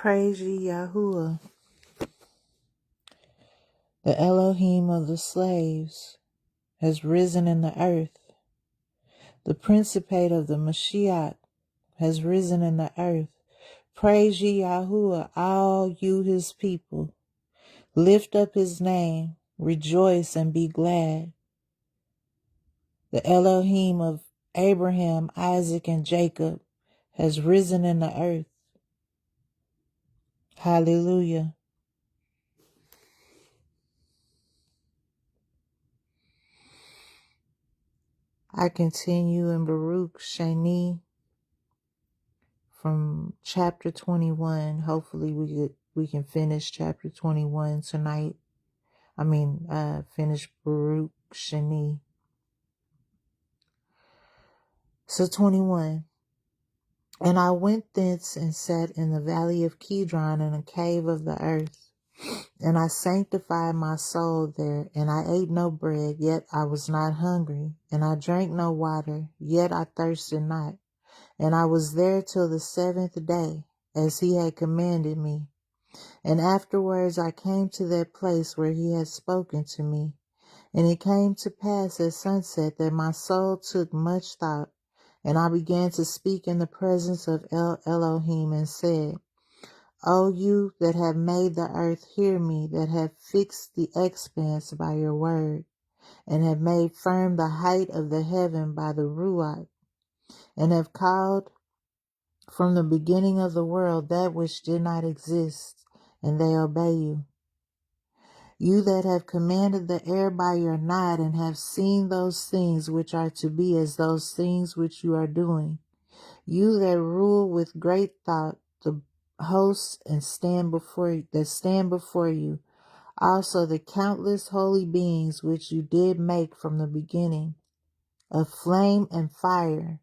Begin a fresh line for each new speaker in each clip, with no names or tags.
Praise ye Yahuwah, the Elohim of the slaves, has risen in the earth. The Principate of the Mashiach has risen in the earth. Praise ye Yahuwah, all you his people. Lift up his name, rejoice and be glad. The Elohim of Abraham, Isaac, and Jacob has risen in the earth. Hallelujah. I continue in Baruch Sheni from chapter 21. Hopefully we can finish chapter 21 tonight. Finish Baruch Sheni. So 21. And I went thence and sat in the valley of Kidron in a cave of the earth. And I sanctified my soul there, and I ate no bread, yet I was not hungry. And I drank no water, yet I thirsted not. And I was there till the 7th day, as he had commanded me. And afterwards I came to that place where he had spoken to me. And it came to pass at sunset that my soul took much thought, and I began to speak in the presence of Elohim and said, O you that have made the earth, hear me, that have fixed the expanse by your word, and have made firm the height of the heaven by the Ruach, and have called from the beginning of the world that which did not exist, and they obey you. You that have commanded the air by your nod, and have seen those things which are to be as those things which you are doing. You that rule with great thought the hosts and stand before you, also the countless holy beings which you did make from the beginning, of flame and fire,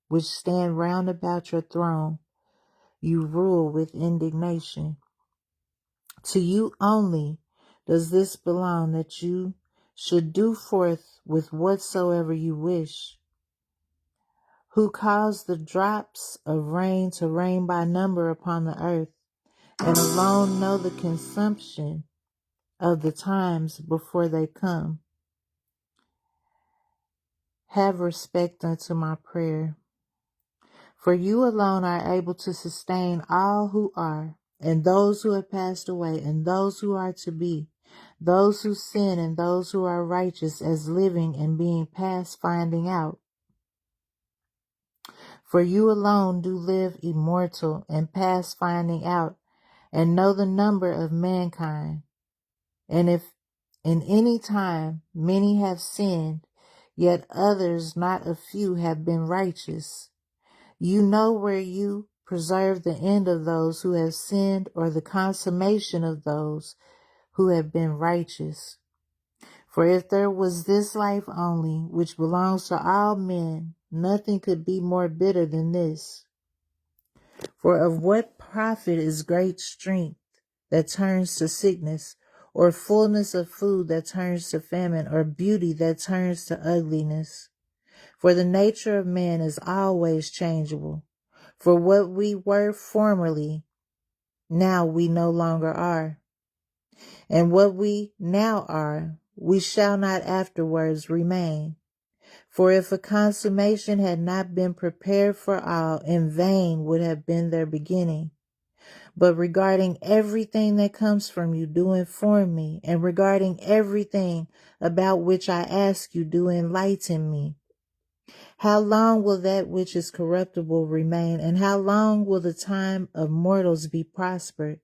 which stand round about your throne, you rule with indignation. To you only does this belong, that you should do forth with whatsoever you wish, who caused the drops of rain to rain by number upon the earth, and alone know the consumption of the times before they come. Have respect unto my prayer. For you alone are able to sustain all who are, and those who have passed away, and those who are to be, those who sin and those who are righteous, as living and being past finding out. For you alone do live immortal and past finding out, and know the number of mankind. And if in any time many have sinned, yet others, not a few, have been righteous. You know where you preserve the end of those who have sinned, or the consummation of those who have been righteous. For if there was this life only, which belongs to all men, nothing could be more bitter than this. For of what profit is great strength that turns to sickness, or fullness of food that turns to famine, or beauty that turns to ugliness? For the nature of man is always changeable. For what we were formerly, now we no longer are. And what we now are, we shall not afterwards remain. For if a consummation had not been prepared for all, in vain would have been their beginning. But regarding everything that comes from you, do inform me, and regarding everything about which I ask you, do enlighten me. How long will that which is corruptible remain, and how long will the time of mortals be prospered?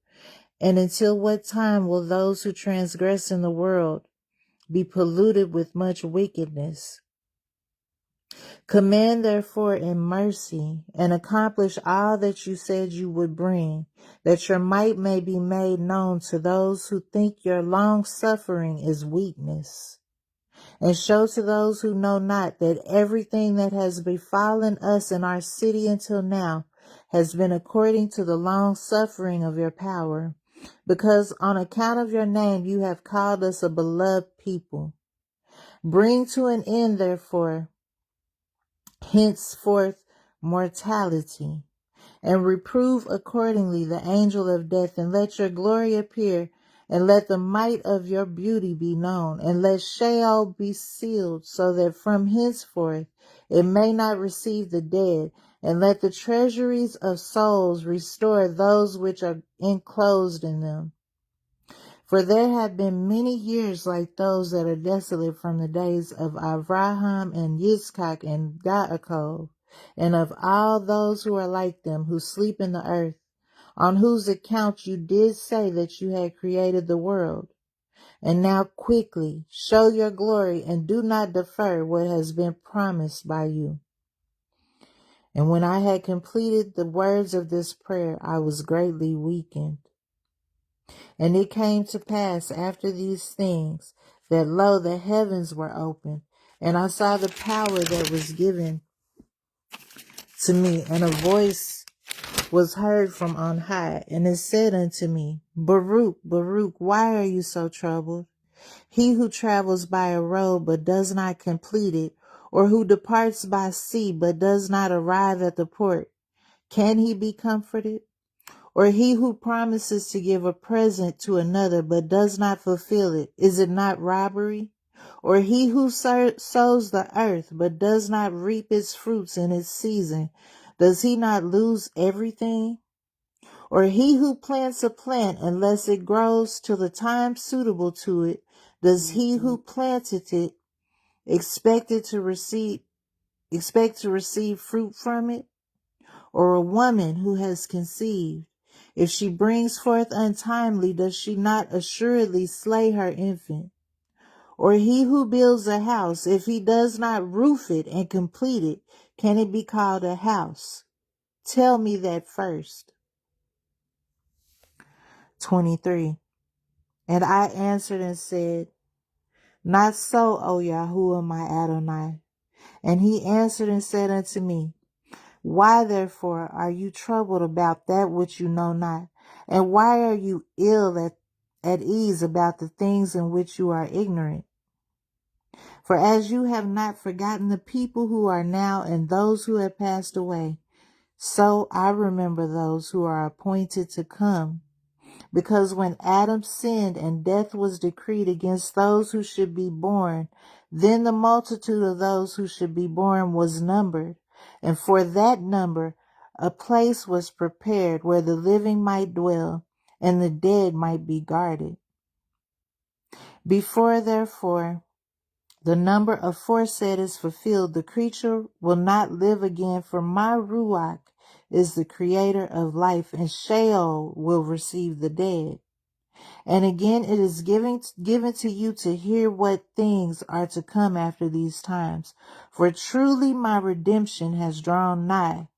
And until what time will those who transgress in the world be polluted with much wickedness? Command therefore in mercy, and accomplish all that you said you would bring, that your might may be made known to those who think your long suffering is weakness. And show to those who know not that everything that has befallen us in our city until now has been according to the long suffering of your power, because on account of your name you have called us a beloved people. Bring to an end, therefore, henceforth mortality, and reprove accordingly the angel of death, and let your glory appear, and let the might of your beauty be known, and let Sheol be sealed, so that from henceforth it may not receive the dead, and let the treasuries of souls restore those which are enclosed in them. For there have been many years like those that are desolate from the days of Abraham and Yitzchak and Jacob, and of all those who are like them, who sleep in the earth, on whose account you did say that you had created the world. And now quickly show your glory, and do not defer what has been promised by you. And when I had completed the words of this prayer, I was greatly weakened. And it came to pass after these things that, lo, the heavens were opened, and I saw the power that was given to me, and a voice was heard from on high, and it said unto me, Baruch, Baruch, why are you so troubled? He who travels by a road but does not complete it, or who departs by sea but does not arrive at the port, can he be comforted? Or he who promises to give a present to another but does not fulfill it, is it not robbery? Or he who sows the earth but does not reap its fruits in its season, does he not lose everything? Or he who plants a plant unless it grows till the time suitable to it, does he who planted it expect to receive fruit from it? Or a woman who has conceived, if she brings forth untimely, does she not assuredly slay her infant? Or he who builds a house, if he does not roof it and complete it, can it be called a house? Tell me that first. 23. And I answered and said, Not so, O Yahuwah my Adonai. And he answered and said unto me, Why therefore are you troubled about that which you know not? And why are you ill at ease about the things in which you are ignorant? For as you have not forgotten the people who are now and those who have passed away, so I remember those who are appointed to come. Because when Adam sinned and death was decreed against those who should be born, then the multitude of those who should be born was numbered. And for that number, a place was prepared where the living might dwell and the dead might be guarded. Before, therefore, the number aforesaid is fulfilled, the creature will not live again, for my Ruach is the creator of life, and Sheol will receive the dead. And again, it is given to you to hear what things are to come after these times. For truly my redemption has drawn nigh,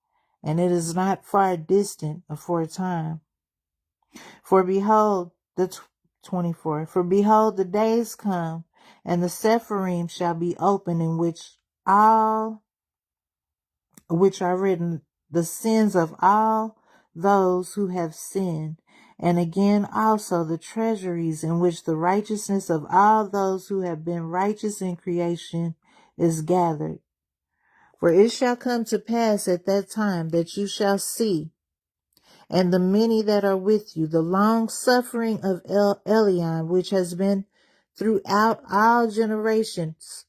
and it is not far distant afore time. For behold, 24, for behold, the days come, and the Sepharim shall be opened, in which all which are written the sins of all those who have sinned, and again also the treasuries in which the righteousness of all those who have been righteous in creation is gathered. For it shall come to pass at that time that you shall see, and the many that are with you, the long suffering of Elion, which has been throughout all generations,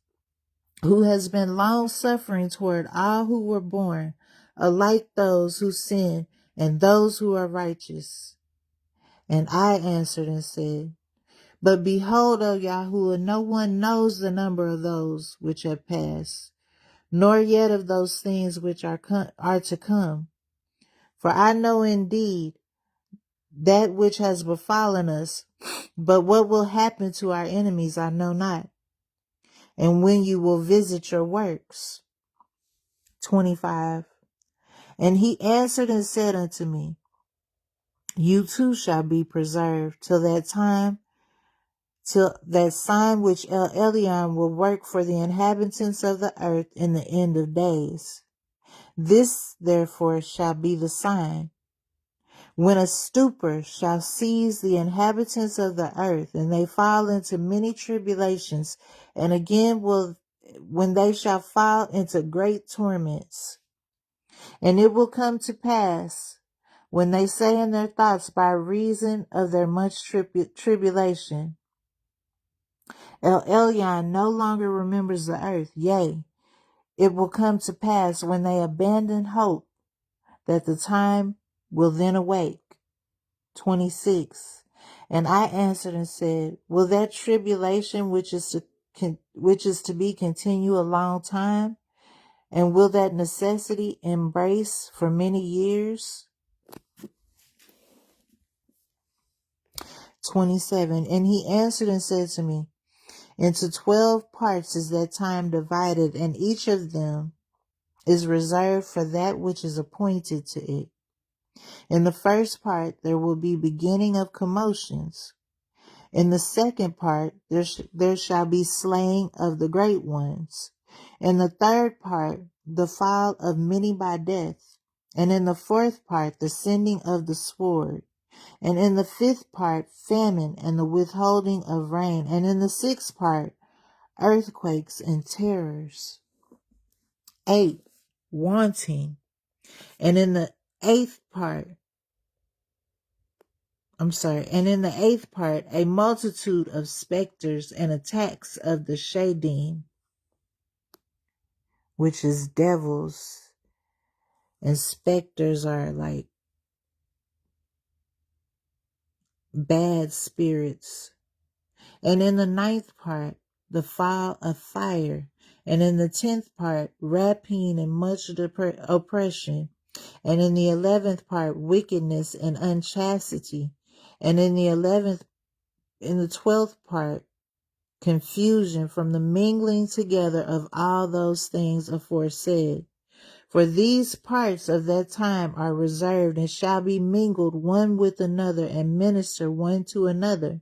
who has been long suffering toward all who were born, alike those who sin and those who are righteous. And I answered and said, But behold, O Yahuwah, no one knows the number of those which have passed, nor yet of those things which are to come. For I know indeed that which has befallen us, but what will happen to our enemies I know not. And when you will visit your works. 25. And he answered and said unto me, You too shall be preserved till that time, till that sign which El Elyon will work for the inhabitants of the earth in the end of days. This therefore shall be the sign. When a stupor shall seize the inhabitants of the earth, and they fall into many tribulations, and again when they shall fall into great torments. And it will come to pass, when they say in their thoughts by reason of their much tribulation, El Elyon no longer remembers the earth. Yea, it will come to pass when they abandon hope that the time will then awake. 26. And I answered and said, will that tribulation which is to be continue a long time? And will that necessity embrace for many years? 27. And he answered and said to me, into 12 parts is that time divided, and each of them is reserved for that which is appointed to it. In the first part, there will be beginning of commotions. In the second part, there shall be slaying of the great ones. In the third part, the fall of many by death. And in the fourth part, the sending of the sword. And in the fifth part, famine and the withholding of rain. And in the sixth part, earthquakes and terrors. 8. Wanting. And in the eighth part, a multitude of specters and attacks of the Shadim, which is devils, and specters are like bad spirits. And in the ninth part, the fall of fire. And in the 10th part, rapine and much oppression. And in the 11th part, wickedness and unchastity. And in the 12th part, confusion from the mingling together of all those things aforesaid. For these parts of that time are reserved and shall be mingled one with another and minister one to another.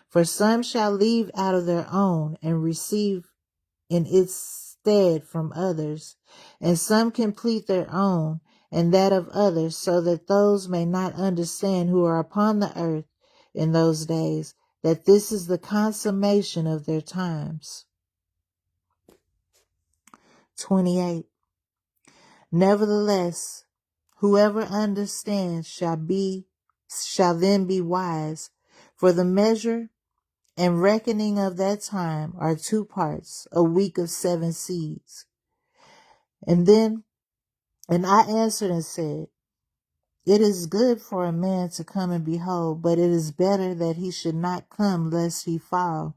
For some shall leave out of their own and receive in its stead from others, and some complete their own and that of others, so that those may not understand who are upon the earth in those days, that this is the consummation of their times. 28. Nevertheless, whoever understands shall then be wise, for the measure and reckoning of that time are 2 parts, a week of 7 seeds. And I answered and said, it is good for a man to come and behold, but it is better that he should not come lest he fall.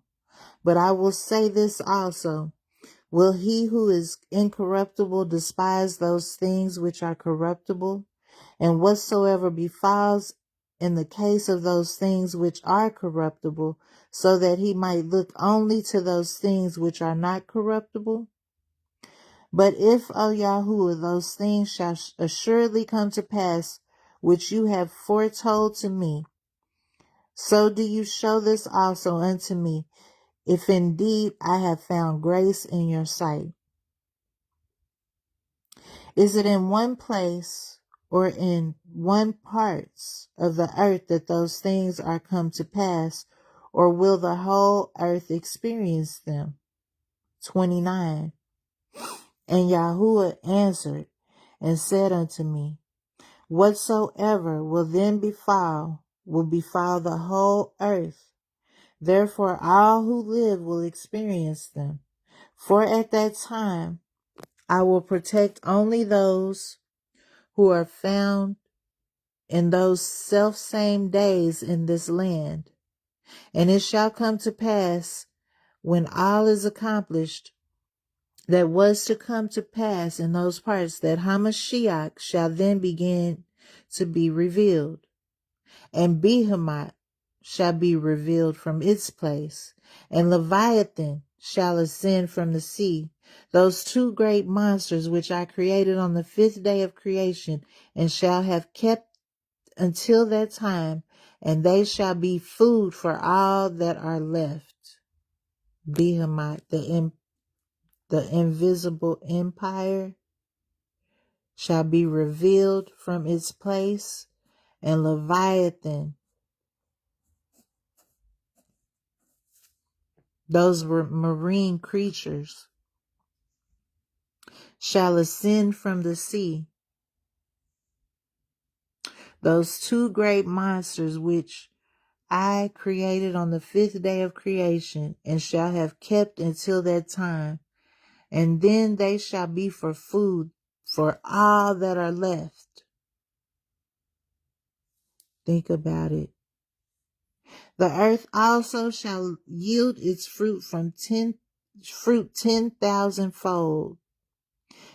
But I will say this also, will he who is incorruptible despise those things which are corruptible? And whatsoever befalls in the case of those things which are corruptible, so that he might look only to those things which are not corruptible? But if, O Yahuwah, those things shall assuredly come to pass, which you have foretold to me, so do you show this also unto me, if indeed I have found grace in your sight. Is it in one place or in one parts of the earth that those things are come to pass, or will the whole earth experience them? 29. And Yahuwah answered and said unto me, whatsoever will then befall will befall the whole earth. Therefore all who live will experience them. For at that time I will protect only those who are found in those selfsame days in this land. And it shall come to pass, when all is accomplished, that was to come to pass in those parts, that Hamashiach shall then begin to be revealed, and Behemoth shall be revealed from its place, and Leviathan shall ascend from the sea, those 2 great monsters which I created on the 5th day of creation, and shall have kept until that time, and they shall be food for all that are left. Behemoth, the invisible empire, shall be revealed from its place, and Leviathan, those were marine creatures, shall ascend from the sea, those two great monsters which I created on the 5th day of creation, and shall have kept until that time. And then they shall be for food for all that are left. Think about it. The earth also shall yield its fruit 10,000-fold.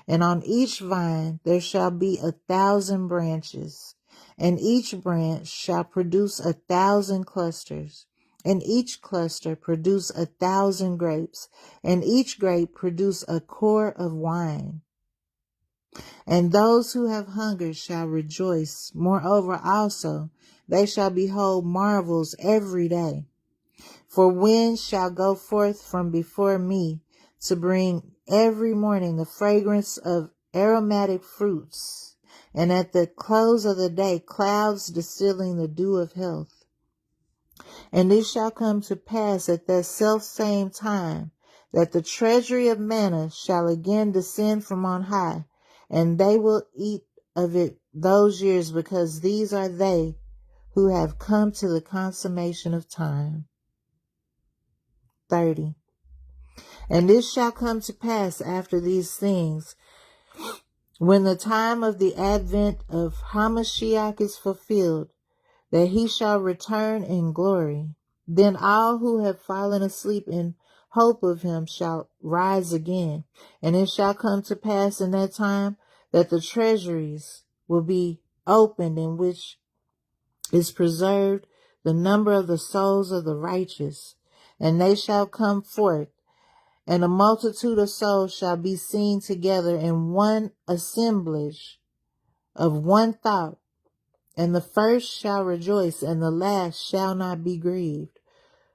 And on each vine there shall be 1,000 branches, and each branch shall produce 1,000 clusters, and each cluster produce 1,000 grapes, and each grape produce a core of wine. And those who have hungered shall rejoice. Moreover also, they shall behold marvels every day. For wind shall go forth from before me to bring every morning the fragrance of aromatic fruits, and at the close of the day clouds distilling the dew of health. And it shall come to pass at that selfsame time that the treasury of manna shall again descend from on high, and they will eat of it those years, because these are they who have come to the consummation of time. 30. And this shall come to pass after these things, when the time of the advent of Hamashiach is fulfilled, that he shall return in glory. Then all who have fallen asleep in hope of him shall rise again. And it shall come to pass in that time that the treasuries will be opened, in which is preserved the number of the souls of the righteous. And they shall come forth, and a multitude of souls shall be seen together in one assemblage of one thought. And the first shall rejoice, and the last shall not be grieved.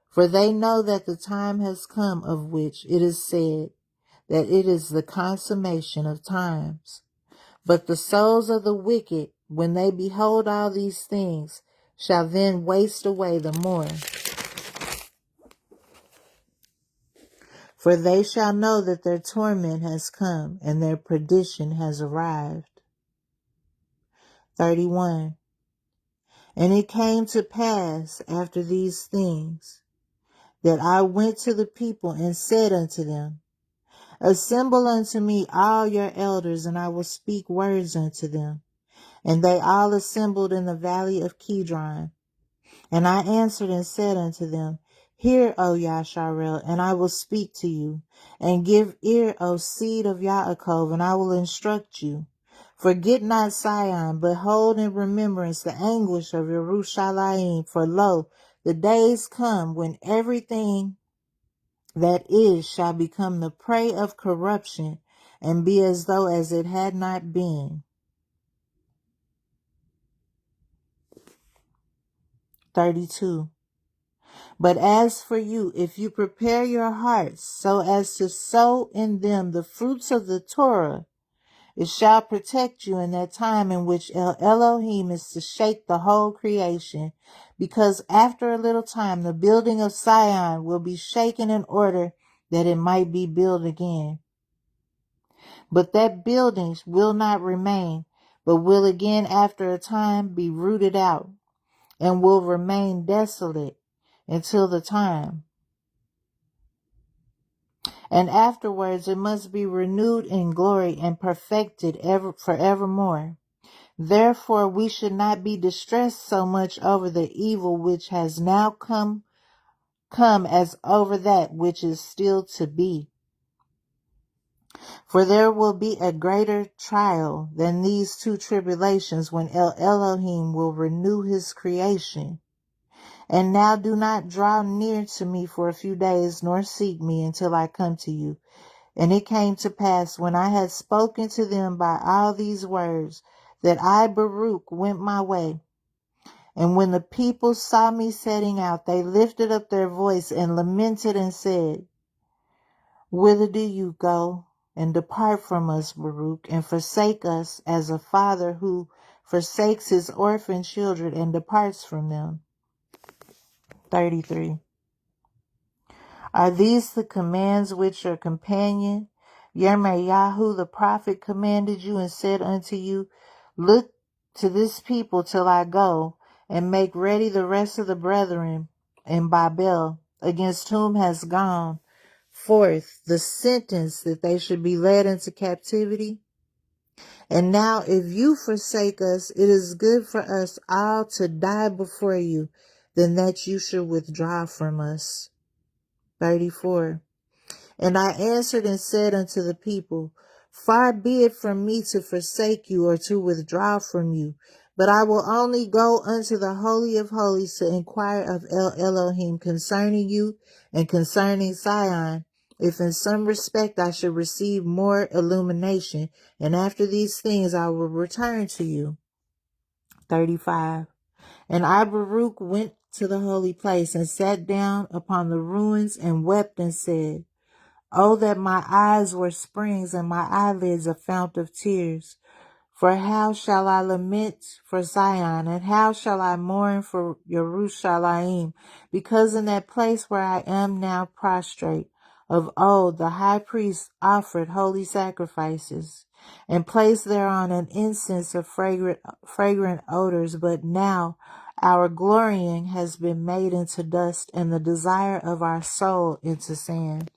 For they know that the time has come of which it is said that it is the consummation of times. But the souls of the wicked, when they behold all these things, shall then waste away the more. For they shall know that their torment has come, and their perdition has arrived. 31. And it came to pass after these things, that I went to the people and said unto them, Assemble unto me all your elders, and I will speak words unto them. And they all assembled in the valley of Kidron. And I answered and said unto them, Hear, O Yasharel, and I will speak to you. And give ear, O seed of Yaakov, and I will instruct you. Forget not Sion, but hold in remembrance the anguish of Yerushalayim. For lo, the days come when everything that is shall become the prey of corruption, and be as though as it had not been. 32. But as for you, if you prepare your hearts so as to sow in them the fruits of the Torah, it shall protect you in that time in which Elohim is to shake the whole creation, because after a little time the building of Sion will be shaken in order that it might be built again. But that building will not remain, but will again after a time be rooted out, and will remain desolate until the time. And afterwards it must be renewed in glory and perfected forevermore. Therefore we should not be distressed so much over the evil which has now come as over that which is still to be. For there will be a greater trial than these two tribulations, when Elohim will renew his creation. And now do not draw near to me for a few days, nor seek me until I come to you. And it came to pass, when I had spoken to them by all these words, that I, Baruch, went my way. And when the people saw me setting out, they lifted up their voice and lamented and said, Whither do you go? And depart from us, Baruch, and forsake us, as a father who forsakes his orphan children and departs from them. 33. Are these the commands which your companion Yirmeyahu the prophet commanded you, and said unto you, Look to this people till I go and make ready the rest of the brethren in Babel, against whom has gone forth the sentence that they should be led into captivity. And now if you forsake us, it is good for us all to die before you, than that you should withdraw from us. 34. And I answered and said unto the people, far be it from me to forsake you or to withdraw from you, but I will only go unto the Holy of Holies to inquire of El Elohim concerning you and concerning Sion, if in some respect I should receive more illumination, and after these things I will return to you. 35. And I, Baruch, went to the holy place and sat down upon the ruins and wept and said, oh, that my eyes were springs and my eyelids a fount of tears. For how shall I lament for Zion, and how shall I mourn for Yerushalayim? Because in that place where I am now prostrate, of old the high priest offered holy sacrifices, and placed thereon an incense of fragrant odors. But now our glorying has been made into dust, and the desire of our soul into sand.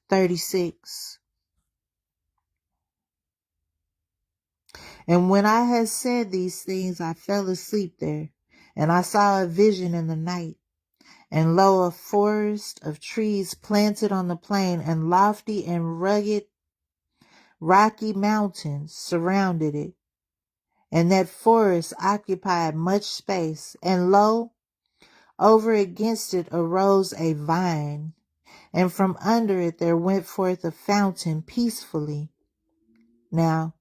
36. And when I had said these things, I fell asleep there, and I saw a vision in the night. And lo, a forest of trees planted on the plain, and lofty and rugged, rocky mountains surrounded it. And that forest occupied much space. And lo, over against it arose a vine, and from under it there went forth a fountain peacefully. Now,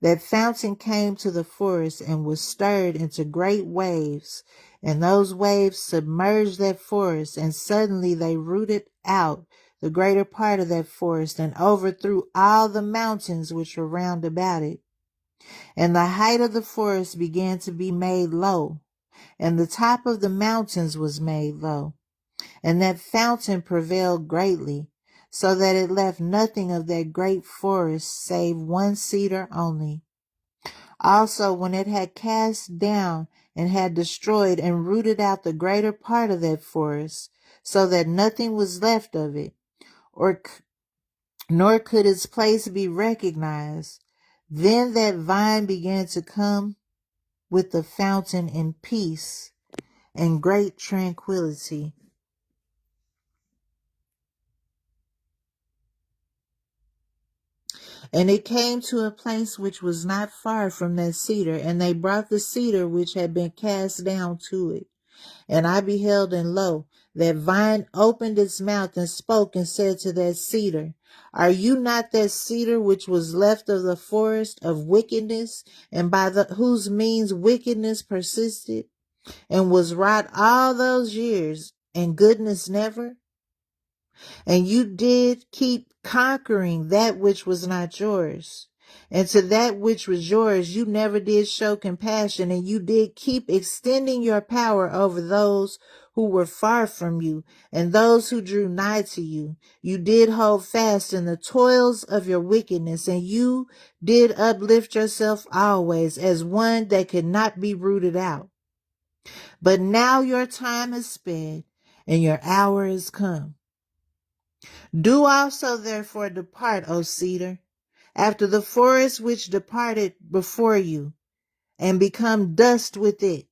that fountain came to the forest and was stirred into great waves, and those waves submerged that forest, and suddenly they rooted out the greater part of that forest and overthrew all the mountains which were round about it. And the height of the forest began to be made low, and the top of the mountains was made low. And that fountain prevailed greatly, so that it left nothing of that great forest save one cedar only. Also, when it had cast down and had destroyed and rooted out the greater part of that forest, so that nothing was left of it, nor could its place be recognized, then that vine began to come with the fountain in peace and great tranquility. And it came to a place which was not far from that cedar, and they brought the cedar which had been cast down to it. And I beheld, and lo, that vine opened its mouth and spoke and said to that cedar, are you not that cedar which was left of the forest of wickedness, and by whose means wickedness persisted, and was wrought all those years, and goodness never? And you did keep conquering that which was not yours. And to that which was yours, you never did show compassion, and you did keep extending your power over those who were far from you and those who drew nigh to you. You did hold fast in the toils of your wickedness, and you did uplift yourself always as one that could not be rooted out. But now your time is sped, and your hour is come. Do also therefore depart, O cedar, after the forest which departed before you, and become dust with it.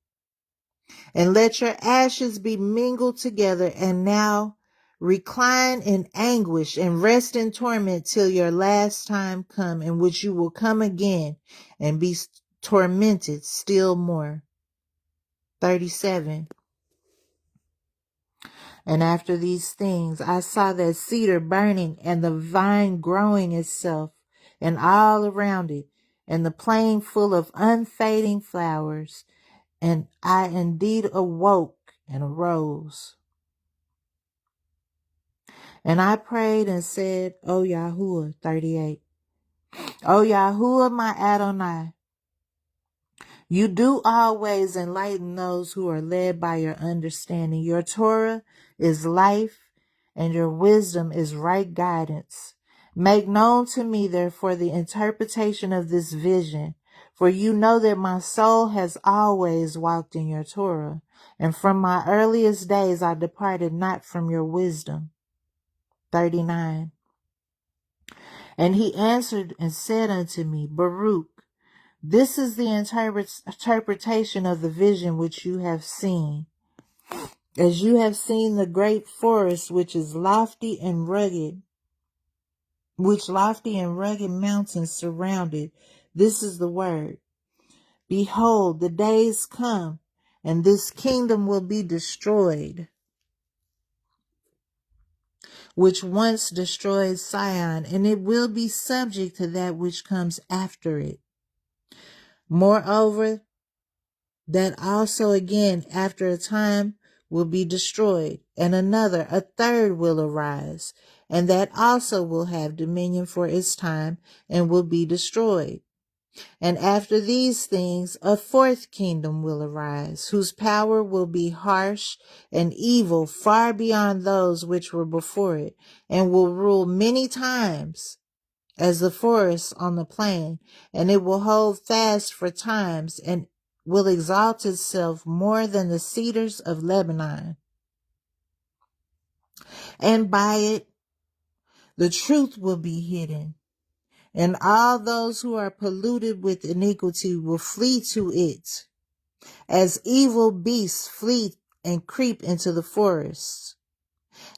And let your ashes be mingled together, and now recline in anguish and rest in torment till your last time come, in which you will come again and be tormented still more. 37. And after these things, I saw that cedar burning, and the vine growing itself, and all around it, and the plain full of unfading flowers. And I indeed awoke and arose. And I prayed and said, O Yahuwah, 38. O Yahuwah, my Adonai, you do always enlighten those who are led by your understanding. Your Torah is life, and your wisdom is right guidance. Make known to me, therefore, the interpretation of this vision. For you know that my soul has always walked in your Torah, and from my earliest days I departed not from your wisdom. 39. And he answered and said unto me, Baruch, this is the interpretation of the vision which you have seen. As you have seen the great forest which is lofty and rugged, which lofty and rugged mountains surrounded, this is the word. Behold, the days come, and this kingdom will be destroyed, which once destroyed Sion, and it will be subject to that which comes after it. Moreover, that also again after a time will be destroyed, and another, a third will arise, and that also will have dominion for its time, and will be destroyed. And after these things, a fourth kingdom will arise, whose power will be harsh and evil far beyond those which were before it, and will rule many times as the forest on the plain, and it will hold fast for times, and will exalt itself more than the cedars of Lebanon. And by it, the truth will be hidden, and all those who are polluted with iniquity will flee to it, as evil beasts flee and creep into the forests.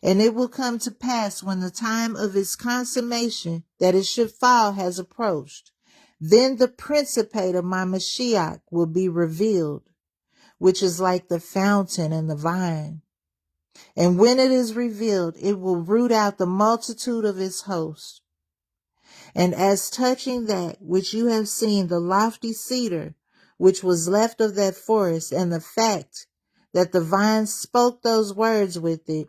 And it will come to pass when the time of its consummation that it should fall has approached, then the principate of my Mashiach will be revealed, which is like the fountain and the vine. And when it is revealed, it will root out the multitude of its host. And as touching that which you have seen, the lofty cedar, which was left of that forest, and the fact that the vine spoke those words with it,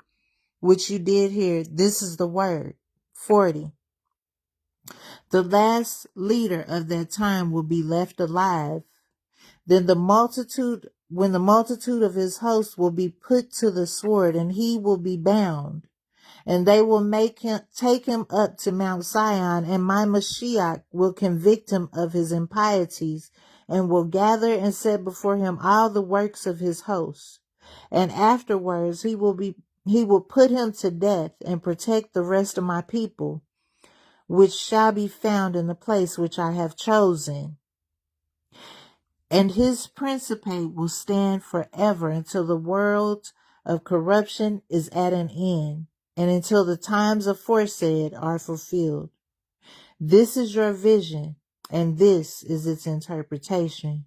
which you did hear, this is the word. 40. The last leader of that time will be left alive. Then when the multitude of his hosts will be put to the sword, and he will be bound. And they will take him up to Mount Sion, and my Mashiach will convict him of his impieties, and will gather and set before him all the works of his hosts. And afterwards he will put him to death, and protect the rest of my people, which shall be found in the place which I have chosen. And his principate will stand forever until the world of corruption is at an end, and until the times aforesaid are fulfilled. This is your vision, and this is its interpretation.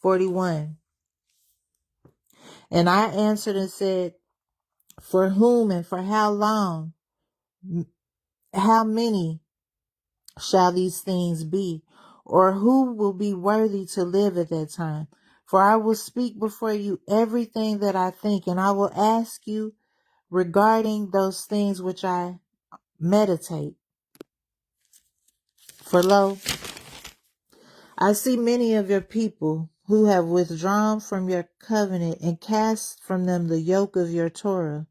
41. And I answered and said, for whom and for how long, how many shall these things be? Or who will be worthy to live at that time? For I will speak before you everything that I think, and I will ask you regarding those things which I meditate. For lo, I see many of your people who have withdrawn from your covenant and cast from them the yoke of your Torah.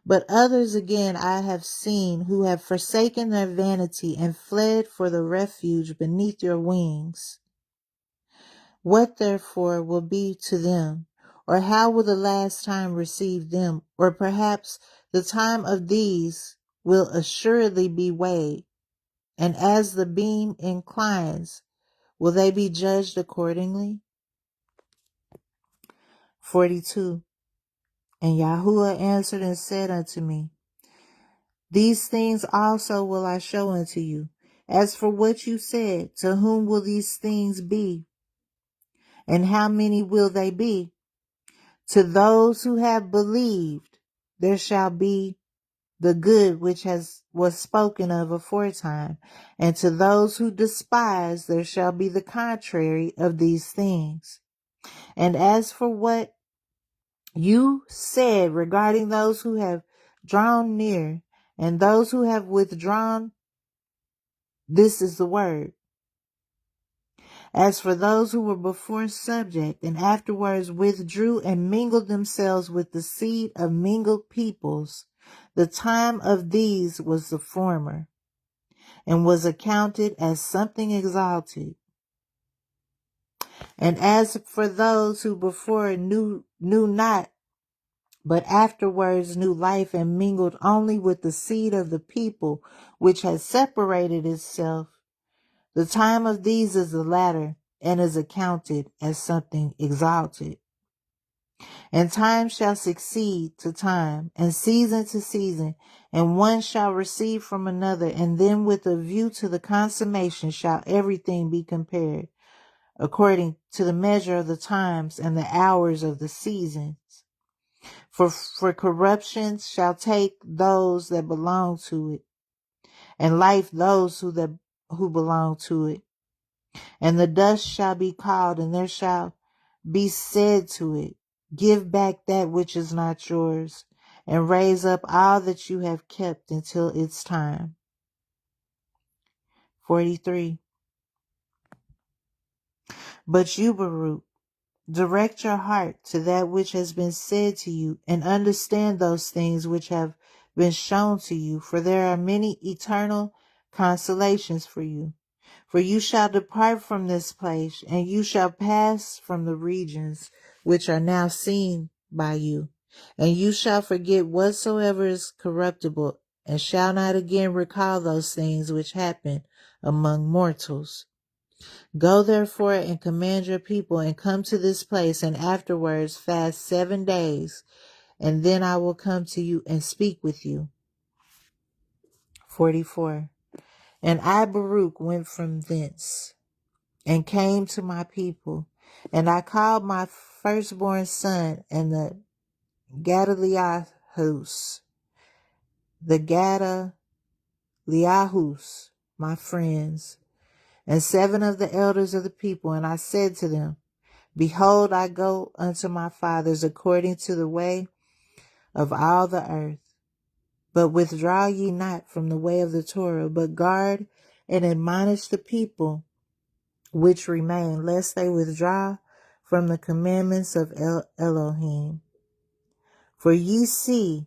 But others again I have seen who have forsaken their vanity and fled for the refuge beneath your wings. What therefore will be to them? Or how will the last time receive them? Or perhaps the time of these will assuredly be weighed. And as the beam inclines, will they be judged accordingly? 42. And Yahuwah answered and said unto me, these things also will I show unto you. As for what you said, to whom will these things be? And how many will they be? To those who have believed, there shall be the good which was spoken of aforetime. And to those who despise, there shall be the contrary of these things. And as for what you said regarding those who have drawn near and those who have withdrawn, this is the word. As for those who were before subject and afterwards withdrew and mingled themselves with the seed of mingled peoples, the time of these was the former, and was accounted as something exalted. And as for those who before knew not, but afterwards knew life and mingled only with the seed of the people which had separated itself, the time of these is the latter, and is accounted as something exalted. And time shall succeed to time, and season to season, and one shall receive from another, and then with a view to the consummation shall everything be compared, according to the measure of the times and the hours of the seasons. For corruption shall take those that belong to it, and life those who belong to it. And the dust shall be called, and there shall be said to it, give back that which is not yours, and raise up all that you have kept until its time. 43. But you, Baruch, direct your heart to that which has been said to you, and understand those things which have been shown to you, for there are many eternal consolations for you. For you shall depart from this place, and you shall pass from the regions which are now seen by you, and you shall forget whatsoever is corruptible, and shall not again recall those things which happen among mortals. Go therefore and command your people, and come to this place, and afterwards fast 7 days, and then I will come to you and speak with you. 44. And I, Baruch, went from thence, and came to my people, and I called my firstborn son, and the Gadaliahus, my friends, and 7 of the elders of the people, and I said to them, behold, I go unto my fathers according to the way of all the earth. But withdraw ye not from the way of the Torah, but guard and admonish the people which remain, lest they withdraw from the commandments of Elohim. For ye see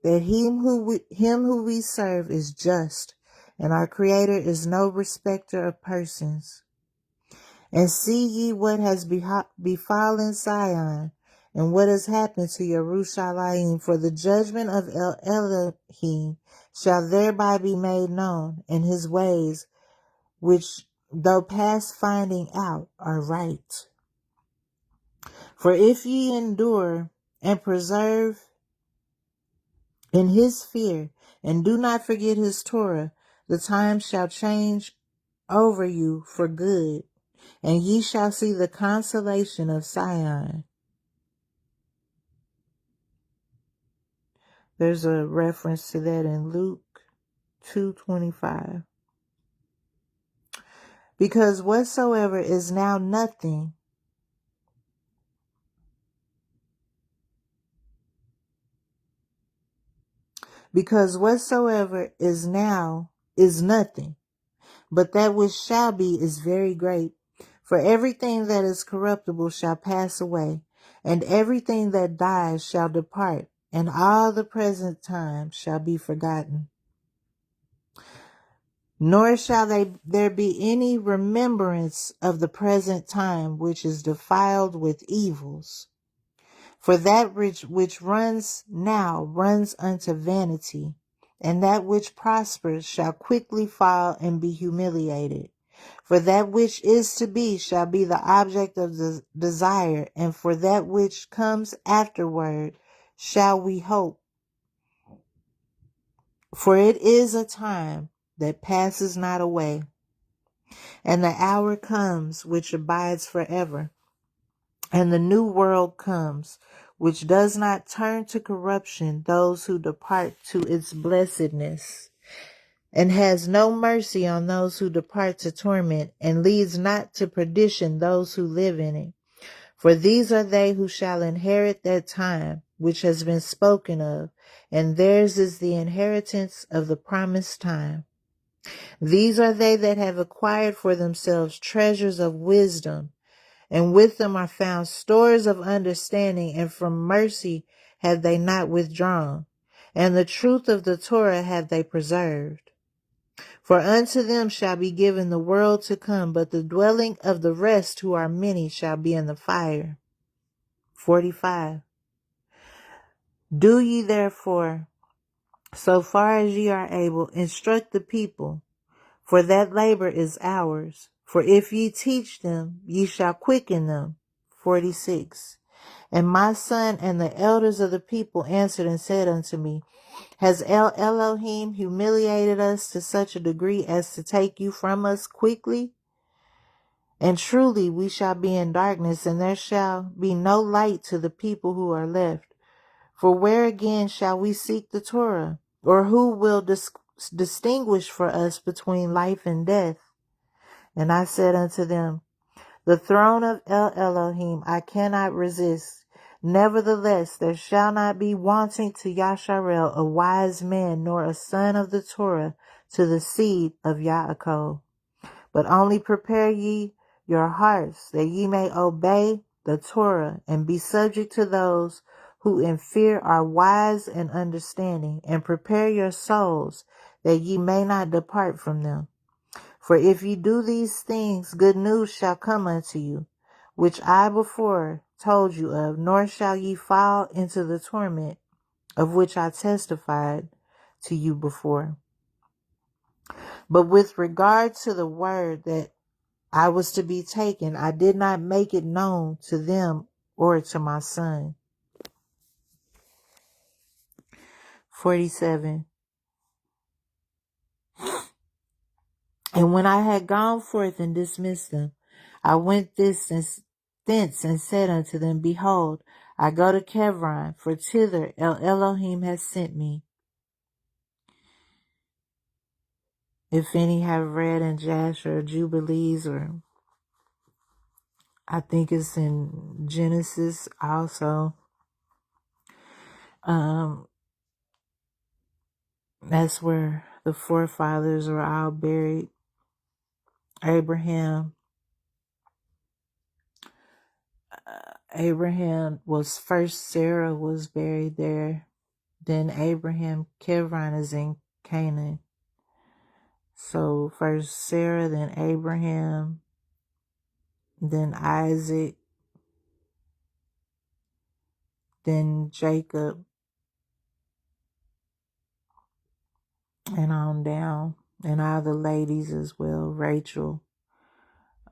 that him who we serve is just, and our Creator is no respecter of persons. And see ye what has befallen Zion, and what has happened to Yerushalayim, for the judgment of Elohim shall thereby be made known, and his ways, which though past finding out, are right. For if ye endure and persevere in his fear, and do not forget his Torah, the time shall change over you for good, and ye shall see the consolation of Zion. There's a reference to that in Luke 2:25. Because whatsoever is now nothing, is nothing, but that which shall be is very great. For everything that is corruptible shall pass away, and everything that dies shall depart, and all the present time shall be forgotten. Nor shall there be any remembrance of the present time which is defiled with evils. For that which runs now runs unto vanity, and that which prospers shall quickly fall and be humiliated. For that which is to be shall be the object of the desire, and for that which comes afterward shall we hope. For it is a time that passes not away, and the hour comes which abides forever. And the new world comes, which does not turn to corruption those who depart to its blessedness, and has no mercy on those who depart to torment, and leads not to perdition those who live in it. For these are they who shall inherit that time which has been spoken of, and theirs is the inheritance of the promised time. These are they that have acquired for themselves treasures of wisdom, and with them are found stores of understanding, and from mercy have they not withdrawn, and the truth of the Torah have they preserved. For unto them shall be given the world to come, but the dwelling of the rest who are many shall be in the fire. 45. Do ye therefore, so far as ye are able, instruct the people, for that labor is ours. For if ye teach them, ye shall quicken them. 46. And my son and the elders of the people answered and said unto me, Has Elohim humiliated us to such a degree as to take you from us quickly? And truly we shall be in darkness, and there shall be no light to the people who are left. For where again shall we seek the Torah? Or who will distinguish for us between life and death? And I said unto them, The throne of Elohim I cannot resist. Nevertheless, there shall not be wanting to Yasharel a wise man, nor a son of the Torah to the seed of Yaakov. But only prepare ye your hearts, that ye may obey the Torah, and be subject to those who in fear are wise and understanding, and prepare your souls, that ye may not depart from them. For if ye do these things, good news shall come unto you, which I before told you of, nor shall ye fall into the torment of which I testified to you before. But with regard to the word that I was to be taken, I did not make it known to them or to my son. 47. And when I had gone forth and dismissed them, I went thence and said unto them, Behold, I go to Chevron, for thither Elohim has sent me. If any have read in Jasher or Jubilees, or I think it's in Genesis also, that's where the forefathers are all buried. Abraham was first, Sarah was buried there. Then Chevron is in Canaan. So first Sarah, then Abraham, then Isaac, then Jacob, and on down. And all the ladies as well, Rachel,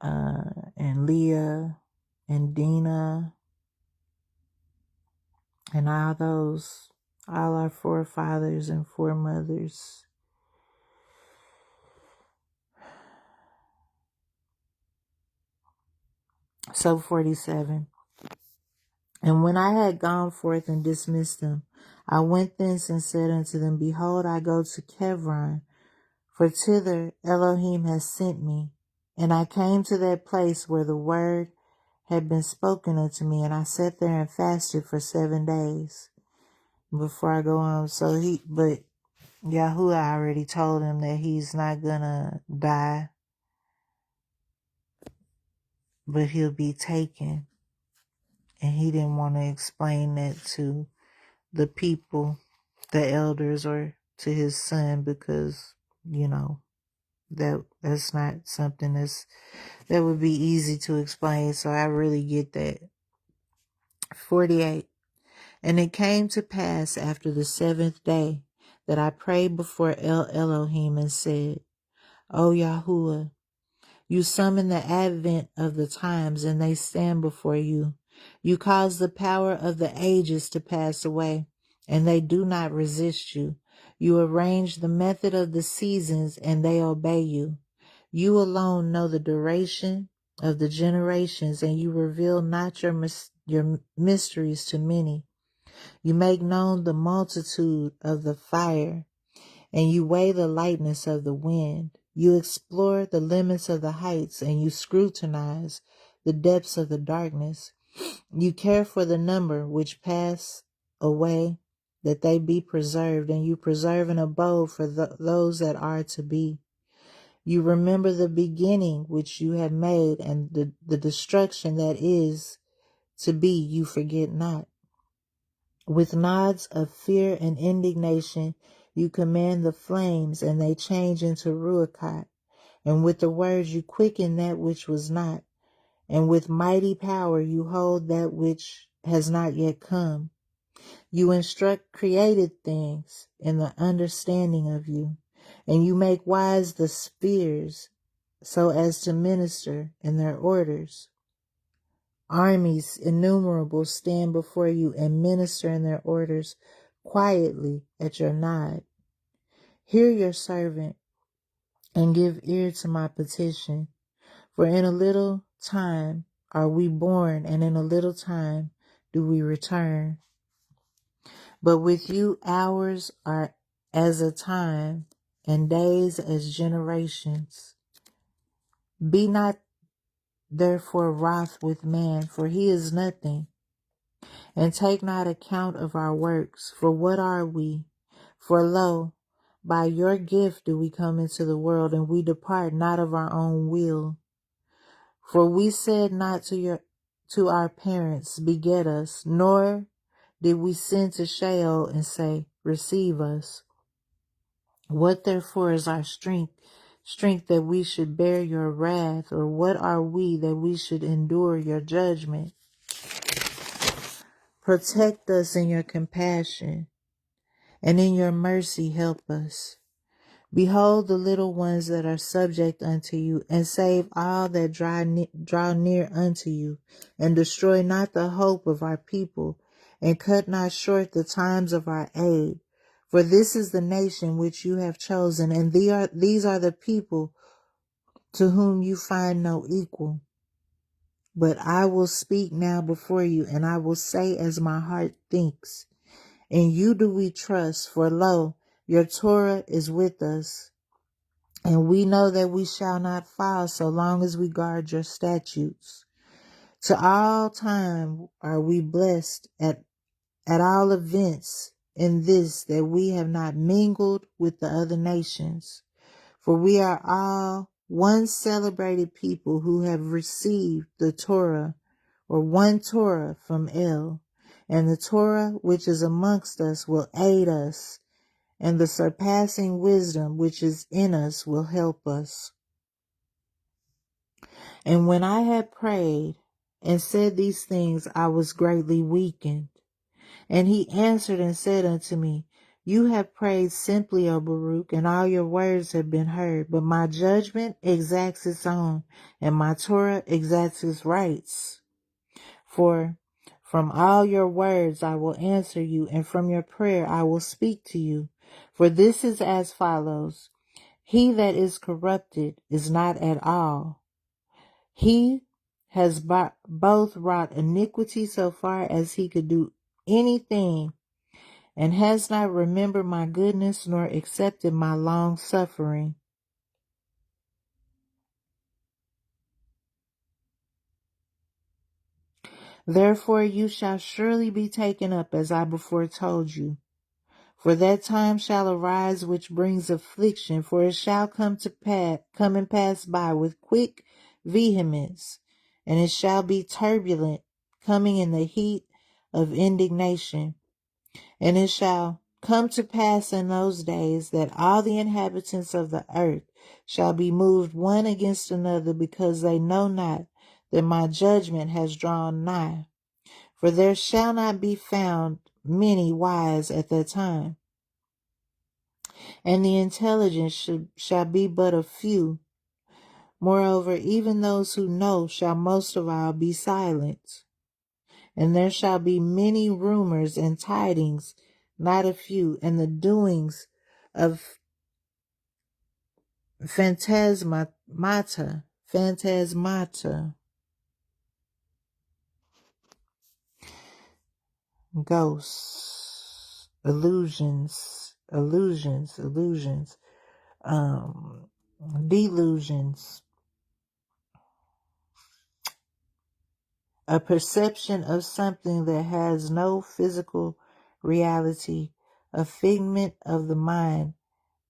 and Leah, and Dinah, and all our forefathers and foremothers. So 47. And when I had gone forth and dismissed them, I went thence and said unto them, Behold, I go to Chevron, for thither Elohim has sent me. And I came to that place where the word had been spoken unto me, and I sat there and fasted for 7 days. Before I go on, but Yahuwah already told him that he's not gonna die, but he'll be taken. And he didn't want to explain that to the people, the elders, or to his son, because, that's not something that would be easy to explain. So I really get that. 48. And it came to pass after the 7th day that I prayed before Elohim and said, O Yahuwah, you summon the advent of the times, and they stand before you. You cause the power of the ages to pass away, and they do not resist you. You arrange the method of the seasons, and they obey you. You alone know the duration of the generations, and you reveal not your mysteries to many. You make known the multitude of the fire, and you weigh the lightness of the wind. You explore the limits of the heights, and you scrutinize the depths of the darkness. You care for the number which pass away, that they be preserved, and you preserve an abode for those that are to be. You remember the beginning which you have made, and the destruction that is to be you forget not. With nods of fear and indignation, You command the flames, and they change into ruachat. And with the words you quicken that which was not. And with mighty power you hold that which has not yet come. You instruct created things in the understanding of you. And you make wise the spheres so as to minister in their orders. Armies innumerable stand before you and minister in their orders quietly at your nod. Hear your servant and give ear to my petition. For in a little time are we born, and in a little time do we return. But with you hours are as a time, and days as generations. Be not therefore wroth with man, for he is nothing. And take not account of our works, for what are we? For lo, by your gift do we come into the world, and we depart not of our own will. For we said not to our parents, beget us, nor did we send to Sheol and say, receive us. What therefore is our strength that we should bear your wrath, or what are we that we should endure your judgment? Protect us in your compassion, and in your mercy help us. Behold the little ones that are subject unto you, and save all that draw near unto you, and destroy not the hope of our people, and cut not short the times of our aid. For this is the nation which you have chosen, and these are the people to whom you find no equal. But I will speak now before you, and I will say as my heart thinks. In you do we trust, for lo, your Torah is with us. And we know that we shall not fall so long as we guard your statutes. To all time are we blessed at all events in this, that we have not mingled with the other nations. For we are all one celebrated people who have received the Torah, or one Torah from El. And the Torah which is amongst us will aid us, and the surpassing wisdom which is in us will help us. And when I had prayed and said these things, I was greatly weakened. And he answered and said unto me, you have prayed simply, O Baruch, and all your words have been heard. But my judgment exacts its own, and my Torah exacts its rights. For from all your words I will answer you, and from your prayer I will speak to you. For this is as follows. He that is corrupted is not at all. He has both wrought iniquity so far as he could do anything, and has not remembered my goodness nor accepted my long suffering. Therefore you shall surely be taken up, as I before told you. For that time shall arise which brings affliction, for it shall come and pass by with quick vehemence, and it shall be turbulent, coming in the heat of indignation. And it shall come to pass in those days that all the inhabitants of the earth shall be moved one against another, because they know not that my judgment has drawn nigh. For there shall not be found many wise at that time, and the intelligent shall be but a few. Moreover, even those who know shall most of all be silent. And there shall be many rumors and tidings, not a few, and the doings of phantasmata, ghosts, illusions, delusions, a perception of something that has no physical reality, a figment of the mind,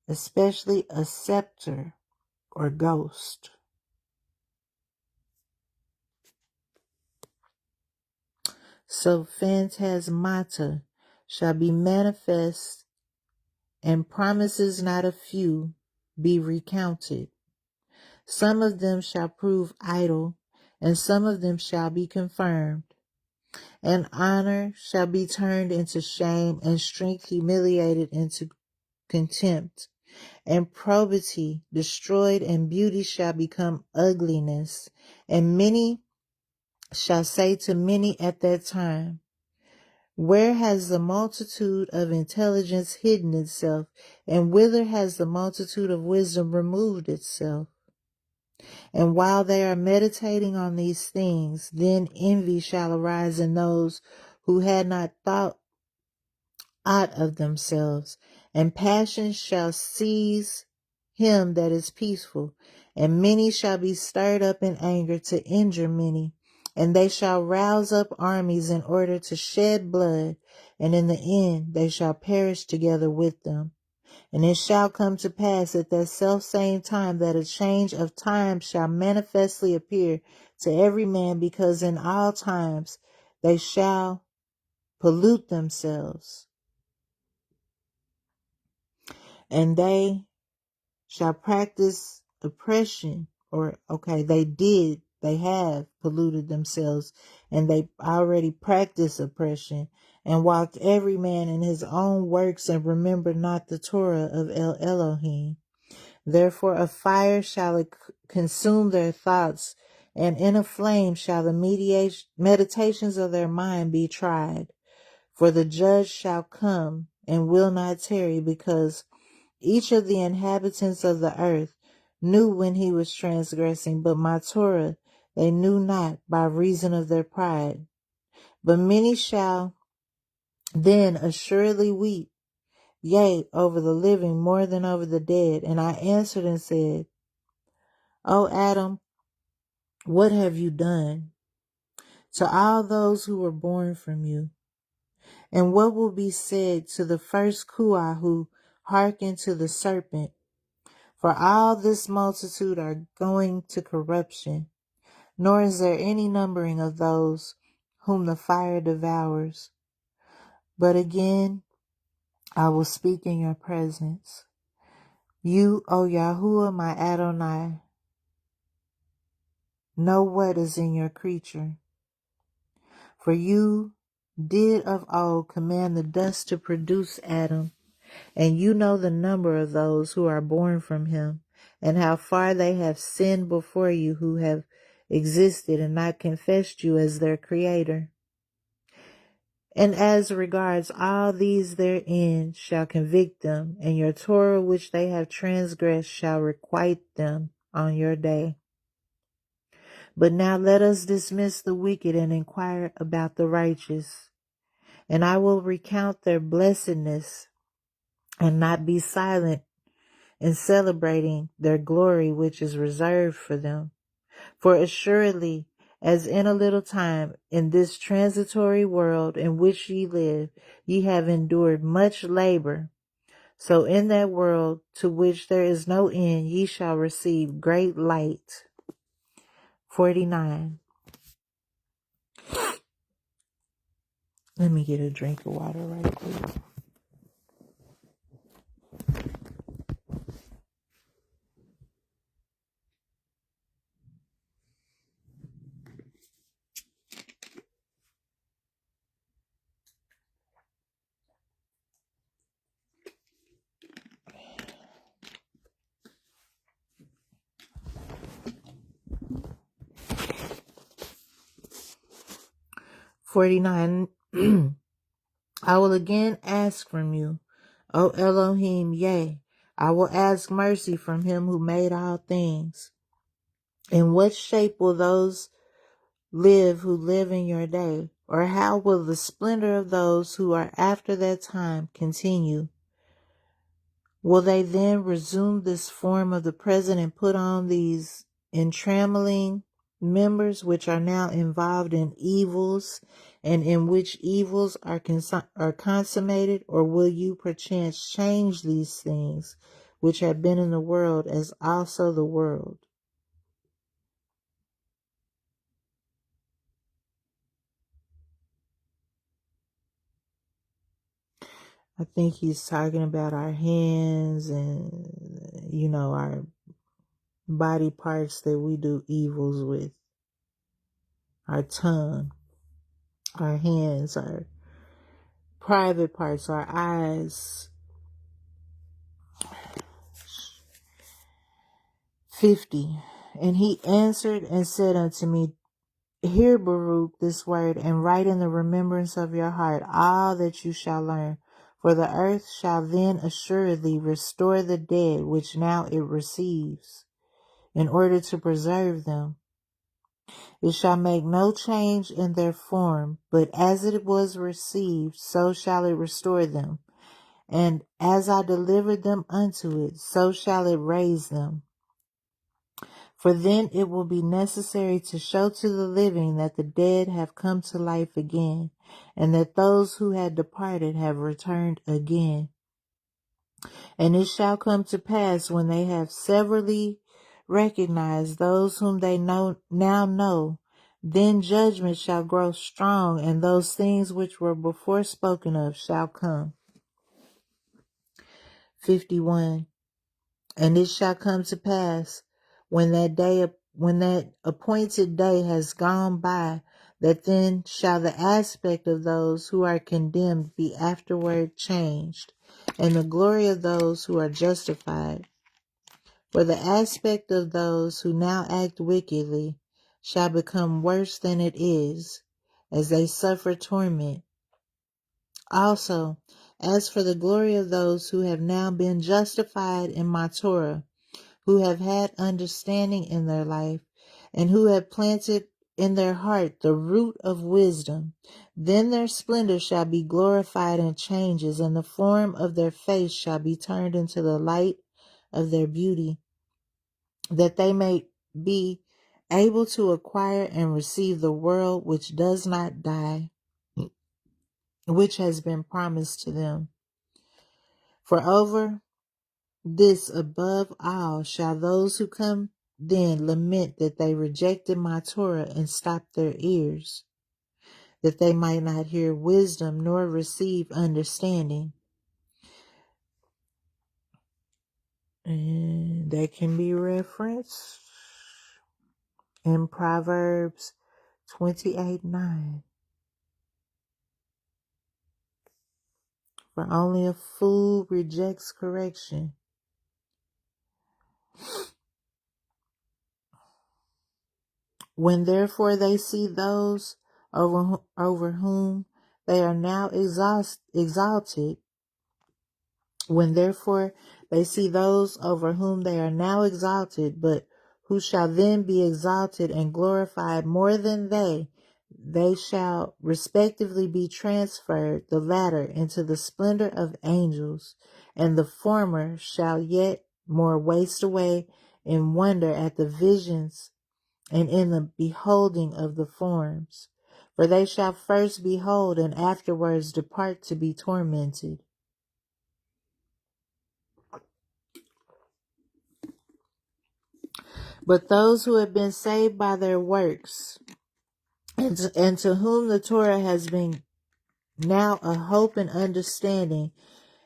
especially a scepter or ghost. So phantasmata shall be manifest and promises not a few be recounted. Some of them shall prove idle, and some of them shall be confirmed. And honor shall be turned into shame, and strength humiliated into contempt, and probity destroyed, and beauty shall become ugliness. And many shall say to many at that time, where has the multitude of intelligence hidden itself, and whither has the multitude of wisdom removed itself? And while they are meditating on these things, then envy shall arise in those who had not thought aught of themselves, and passion shall seize him that is peaceful, and many shall be stirred up in anger to injure many, and they shall rouse up armies in order to shed blood, and in the end they shall perish together with them. And it shall come to pass at that selfsame time that a change of time shall manifestly appear to every man, because in all times they shall pollute themselves, and they shall practice oppression. They have polluted themselves, and they already practice oppression, and walked every man in his own works, and remembered not the Torah of Elohim. Therefore a fire shall consume their thoughts, and in a flame shall the meditations of their mind be tried. For the judge shall come and will not tarry, because each of the inhabitants of the earth knew when he was transgressing, but my Torah they knew not by reason of their pride. But many shall then assuredly weep, yea, over the living more than over the dead. And I answered and said, O Adam, what have you done to all those who were born from you? And what will be said to the first Kuah who hearkened to the serpent? For all this multitude are going to corruption, nor is there any numbering of those whom the fire devours. But again, I will speak in your presence. You, O Yahuwah, my Adonai, know what is in your creature. For you did of old command the dust to produce Adam, and you know the number of those who are born from him, and how far they have sinned before you who have existed and not confessed you as their creator. And as regards all these their end shall convict them, and your Torah which they have transgressed shall requite them on your day. But now let us dismiss the wicked and inquire about the righteous. And I will recount their blessedness and not be silent in celebrating their glory which is reserved for them. For assuredly, as in a little time, in this transitory world in which ye live, ye have endured much labor. So in that world to which there is no end, ye shall receive great light. 49. Let me get a drink of water right quick. 49. I will again ask from you, O Elohim, yea, I will ask mercy from him who made all things. In what shape will those live who live in your day? Or how will the splendor of those who are after that time continue? Will they then resume this form of the present and put on these entrammeling members which are now involved in evils, and in which evils are consummated? Or will you perchance change these things which have been in the world, as also the world? I think he's talking about our hands and, our body parts that we do evils with. Our tongue, our hands, our private parts, our eyes. 50. And he answered and said unto me, Hear, Baruch, this word, and write in the remembrance of your heart all that you shall learn. For the earth shall then assuredly restore the dead which now it receives, in order to preserve them. It shall make no change in their form, but as it was received, so shall it restore them. And as I delivered them unto it, so shall it raise them. For then it will be necessary to show to the living that the dead have come to life again, and that those who had departed have returned again. And it shall come to pass when they have severally recognized those whom they now know, then judgment shall grow strong, and those things which were before spoken of shall come. 51. And it shall come to pass when that appointed day has gone by, that then shall the aspect of those who are condemned be afterward changed, and the glory of those who are justified. For the aspect of those who now act wickedly shall become worse than it is, as they suffer torment. Also, as for the glory of those who have now been justified in my Torah, who have had understanding in their life, and who have planted in their heart the root of wisdom, then their splendor shall be glorified in changes, and the form of their face shall be turned into the light of their beauty, that they may be able to acquire and receive the world which does not die, which has been promised to them. For over this above all shall those who come then lament that they rejected my Torah and stopped their ears, that they might not hear wisdom nor receive understanding. And that can be referenced in Proverbs 28:9. For only a fool rejects correction. When therefore they see those over whom they are now exalted, when therefore they see those over whom they are now exalted, but who shall then be exalted and glorified more than they shall respectively be transferred, the latter into the splendor of angels, and the former shall yet more waste away in wonder at the visions and in the beholding of the forms. For they shall first behold and afterwards depart to be tormented. But those who have been saved by their works, and to whom the Torah has been now a hope and understanding,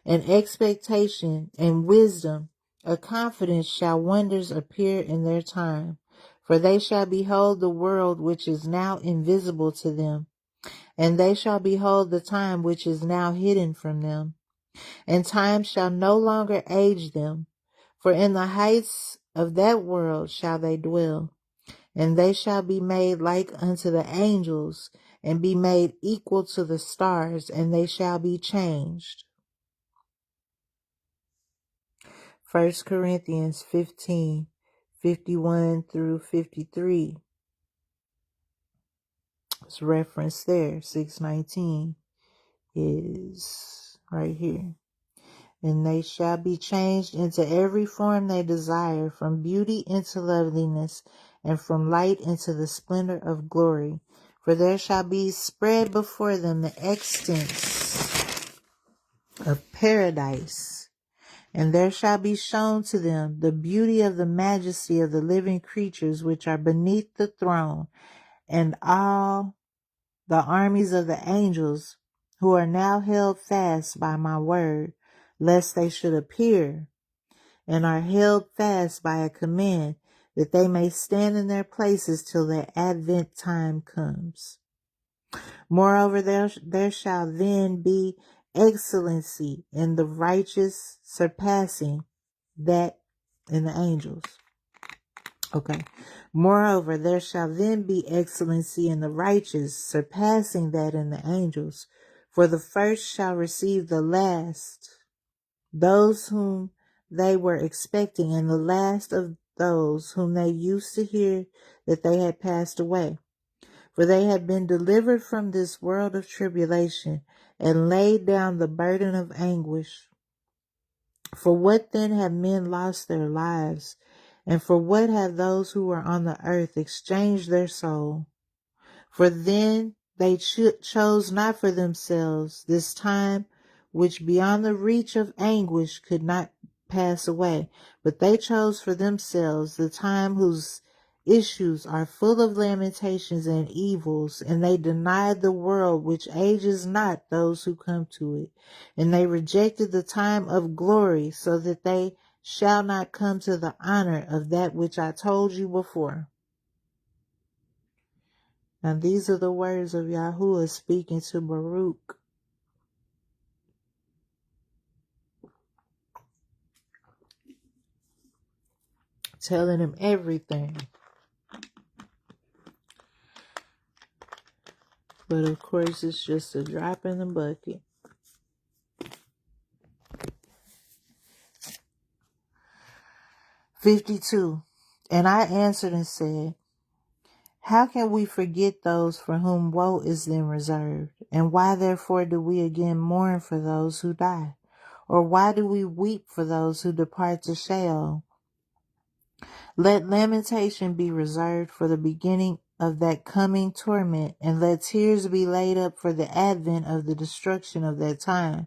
and expectation and wisdom, a confidence, shall wonders appear in their time. For they shall behold the world which is now invisible to them, and they shall behold the time which is now hidden from them, and time shall no longer age them, for in the heights of that world shall they dwell. And they shall be made like unto the angels, and be made equal to the stars, and they shall be changed. 1 Corinthians 15:51 through 53. It's referenced there. 6:19 is right here. And they shall be changed into every form they desire, from beauty into loveliness, and from light into the splendor of glory. For there shall be spread before them the extents of paradise, and there shall be shown to them the beauty of the majesty of the living creatures which are beneath the throne, and all the armies of the angels who are now held fast by my word, lest they should appear, and are held fast by a command, that they may stand in their places till their advent time comes. Moreover, there shall then be excellency in the righteous, surpassing that in the angels. Okay. Moreover, there shall then be excellency in the righteous, surpassing that in the angels. For the first shall receive the last, those whom they were expecting, and the last of those whom they used to hear that they had passed away. For they have been delivered from this world of tribulation, and laid down the burden of anguish. For what then have men lost their lives? And for what have those who are on the earth exchanged their soul? For then they chose not for themselves this time which beyond the reach of anguish could not pass away, but they chose for themselves the time whose issues are full of lamentations and evils, and they denied the world which ages not those who come to it, and they rejected the time of glory, so that they shall not come to the honor of that which I told you before. And these are the words of Yahuwah speaking to Baruch. Telling him everything. But of course, it's just a drop in the bucket. "52. And I answered and said, how can we forget those for whom woe is then reserved? And why therefore do we again mourn for those who die? Or why do we weep for those who depart to Sheol? Let lamentation be reserved for the beginning of that coming torment, and let tears be laid up for the advent of the destruction of that time.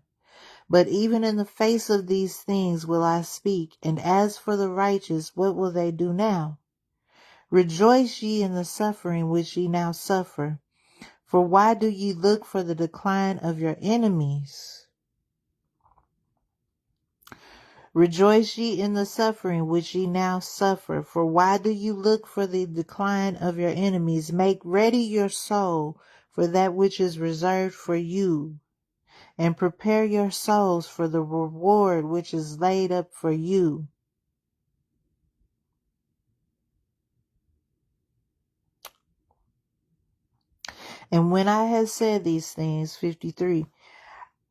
But even in the face of these things will I speak, and as for the righteous, what will they do now? Rejoice ye in the suffering which ye now suffer. For why do ye look for the decline of your enemies? Rejoice ye in the suffering which ye now suffer. For why do you look for the decline of your enemies? Make ready your soul for that which is reserved for you, and prepare your souls for the reward which is laid up for you. And when I had said these things, 53,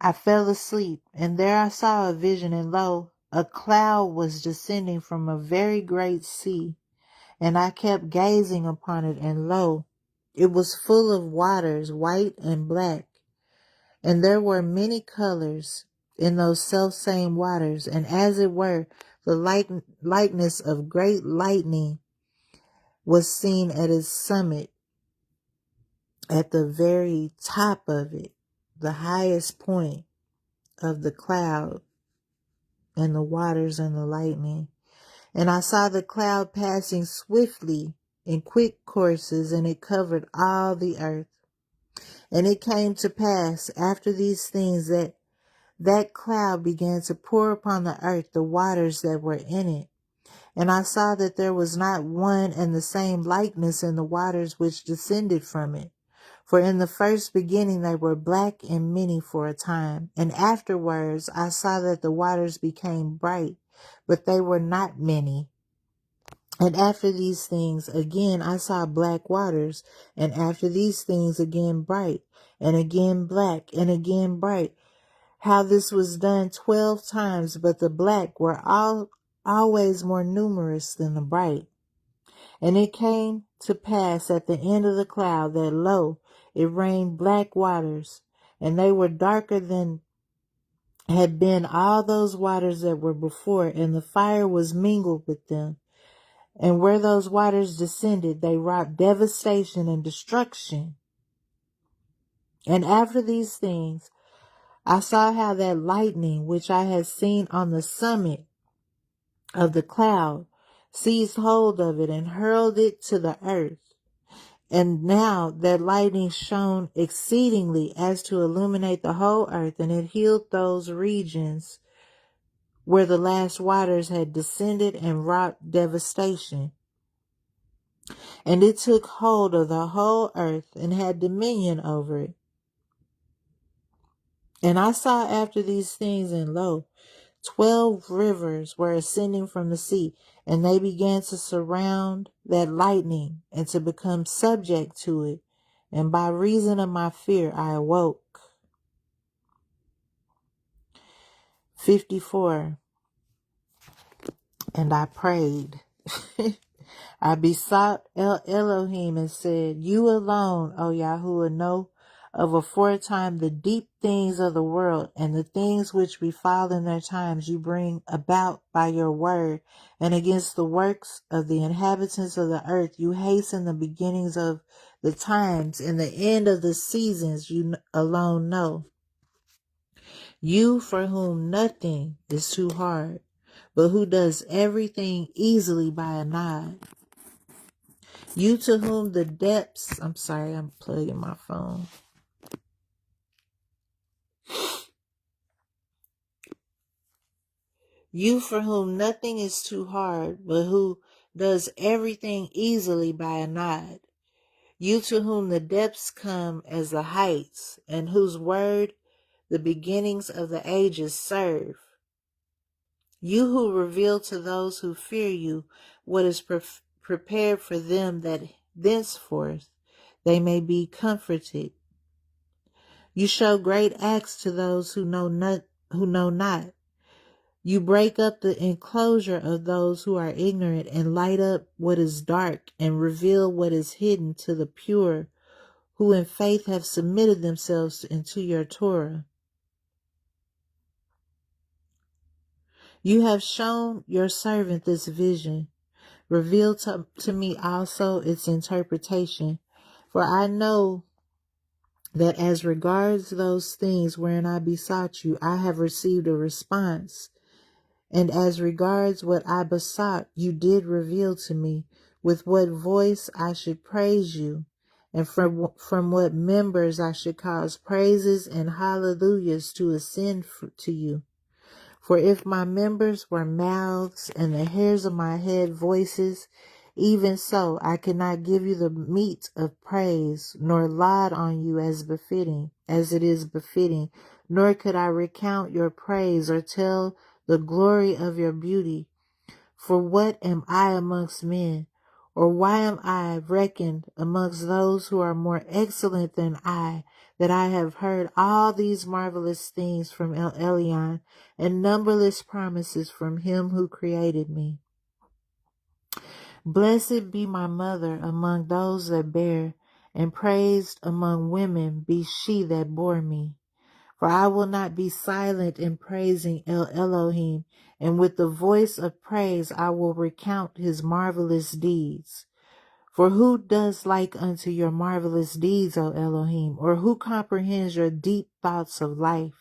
I fell asleep, and there I saw a vision, and lo, a cloud was descending from a very great sea. And I kept gazing upon it, and lo, it was full of waters, white and black. And there were many colors in those selfsame waters, and as it were, the likeness of great lightning was seen at its summit, at the very top of it, the highest point of the cloud and the waters and the lightning. And I saw the cloud passing swiftly in quick courses, and it covered all the earth. And it came to pass after these things that that cloud began to pour upon the earth the waters that were in it. And I saw that there was not one and the same likeness in the waters which descended from it. For in the first beginning they were black and many for a time. And afterwards I saw that the waters became bright, but they were not many. And after these things again I saw black waters, and after these things again bright, and again black, and again bright. How this was done 12 times, but the black were always more numerous than the bright. And it came to pass at the end of the cloud that, lo, it rained black waters, and they were darker than had been all those waters that were before, and the fire was mingled with them. And where those waters descended, they wrought devastation and destruction. And after these things, I saw how that lightning, which I had seen on the summit of the cloud, seized hold of it and hurled it to the earth. And now that lightning shone exceedingly as to illuminate the whole earth, and it healed those regions where the last waters had descended and wrought devastation. And it took hold of the whole earth and had dominion over it. And I saw after these things, and lo, 12 rivers were ascending from the sea, and they began to surround that lightning and to become subject to it. And by reason of my fear, I awoke. 54. And I prayed. I besought Elohim and said, You alone, O Yahuwah, know of aforetime the deep things of the world, and the things which befall in their times you bring about by your word, and against the works of the inhabitants of the earth you hasten the beginnings of the times, and the end of the seasons you alone know. You for whom nothing is too hard, but who does everything easily by a nod. You to whom the depths, I'm sorry, I'm plugging my phone. You for whom nothing is too hard, but who does everything easily by a nod. You to whom the depths come as the heights, and whose word the beginnings of the ages serve. You who reveal to those who fear you what is prepared for them, that thenceforth they may be comforted. You show great acts to those who know not. You break up the enclosure of those who are ignorant, and light up what is dark, and reveal what is hidden to the pure, who in faith have submitted themselves into your Torah. You have shown your servant this vision. Reveal to me also its interpretation. For I know that as regards those things wherein I besought you, I have received a response. And as regards what I besought, you did reveal to me with what voice I should praise you, and from what members I should cause praises and hallelujahs to ascend to you. For if my members were mouths and the hairs of my head voices, even so I could not give you the meat of praise, nor laud on you as it is befitting, nor could I recount your praise or tell the glory of your beauty. For what am I amongst men? Or why am I reckoned amongst those who are more excellent than I, that I have heard all these marvelous things from El Elyon, and numberless promises from him who created me? Blessed be my mother among those that bear, and praised among women be she that bore me. For I will not be silent in praising El Elohim, and with the voice of praise I will recount his marvelous deeds. For who does like unto your marvelous deeds, O Elohim, or who comprehends your deep thoughts of life?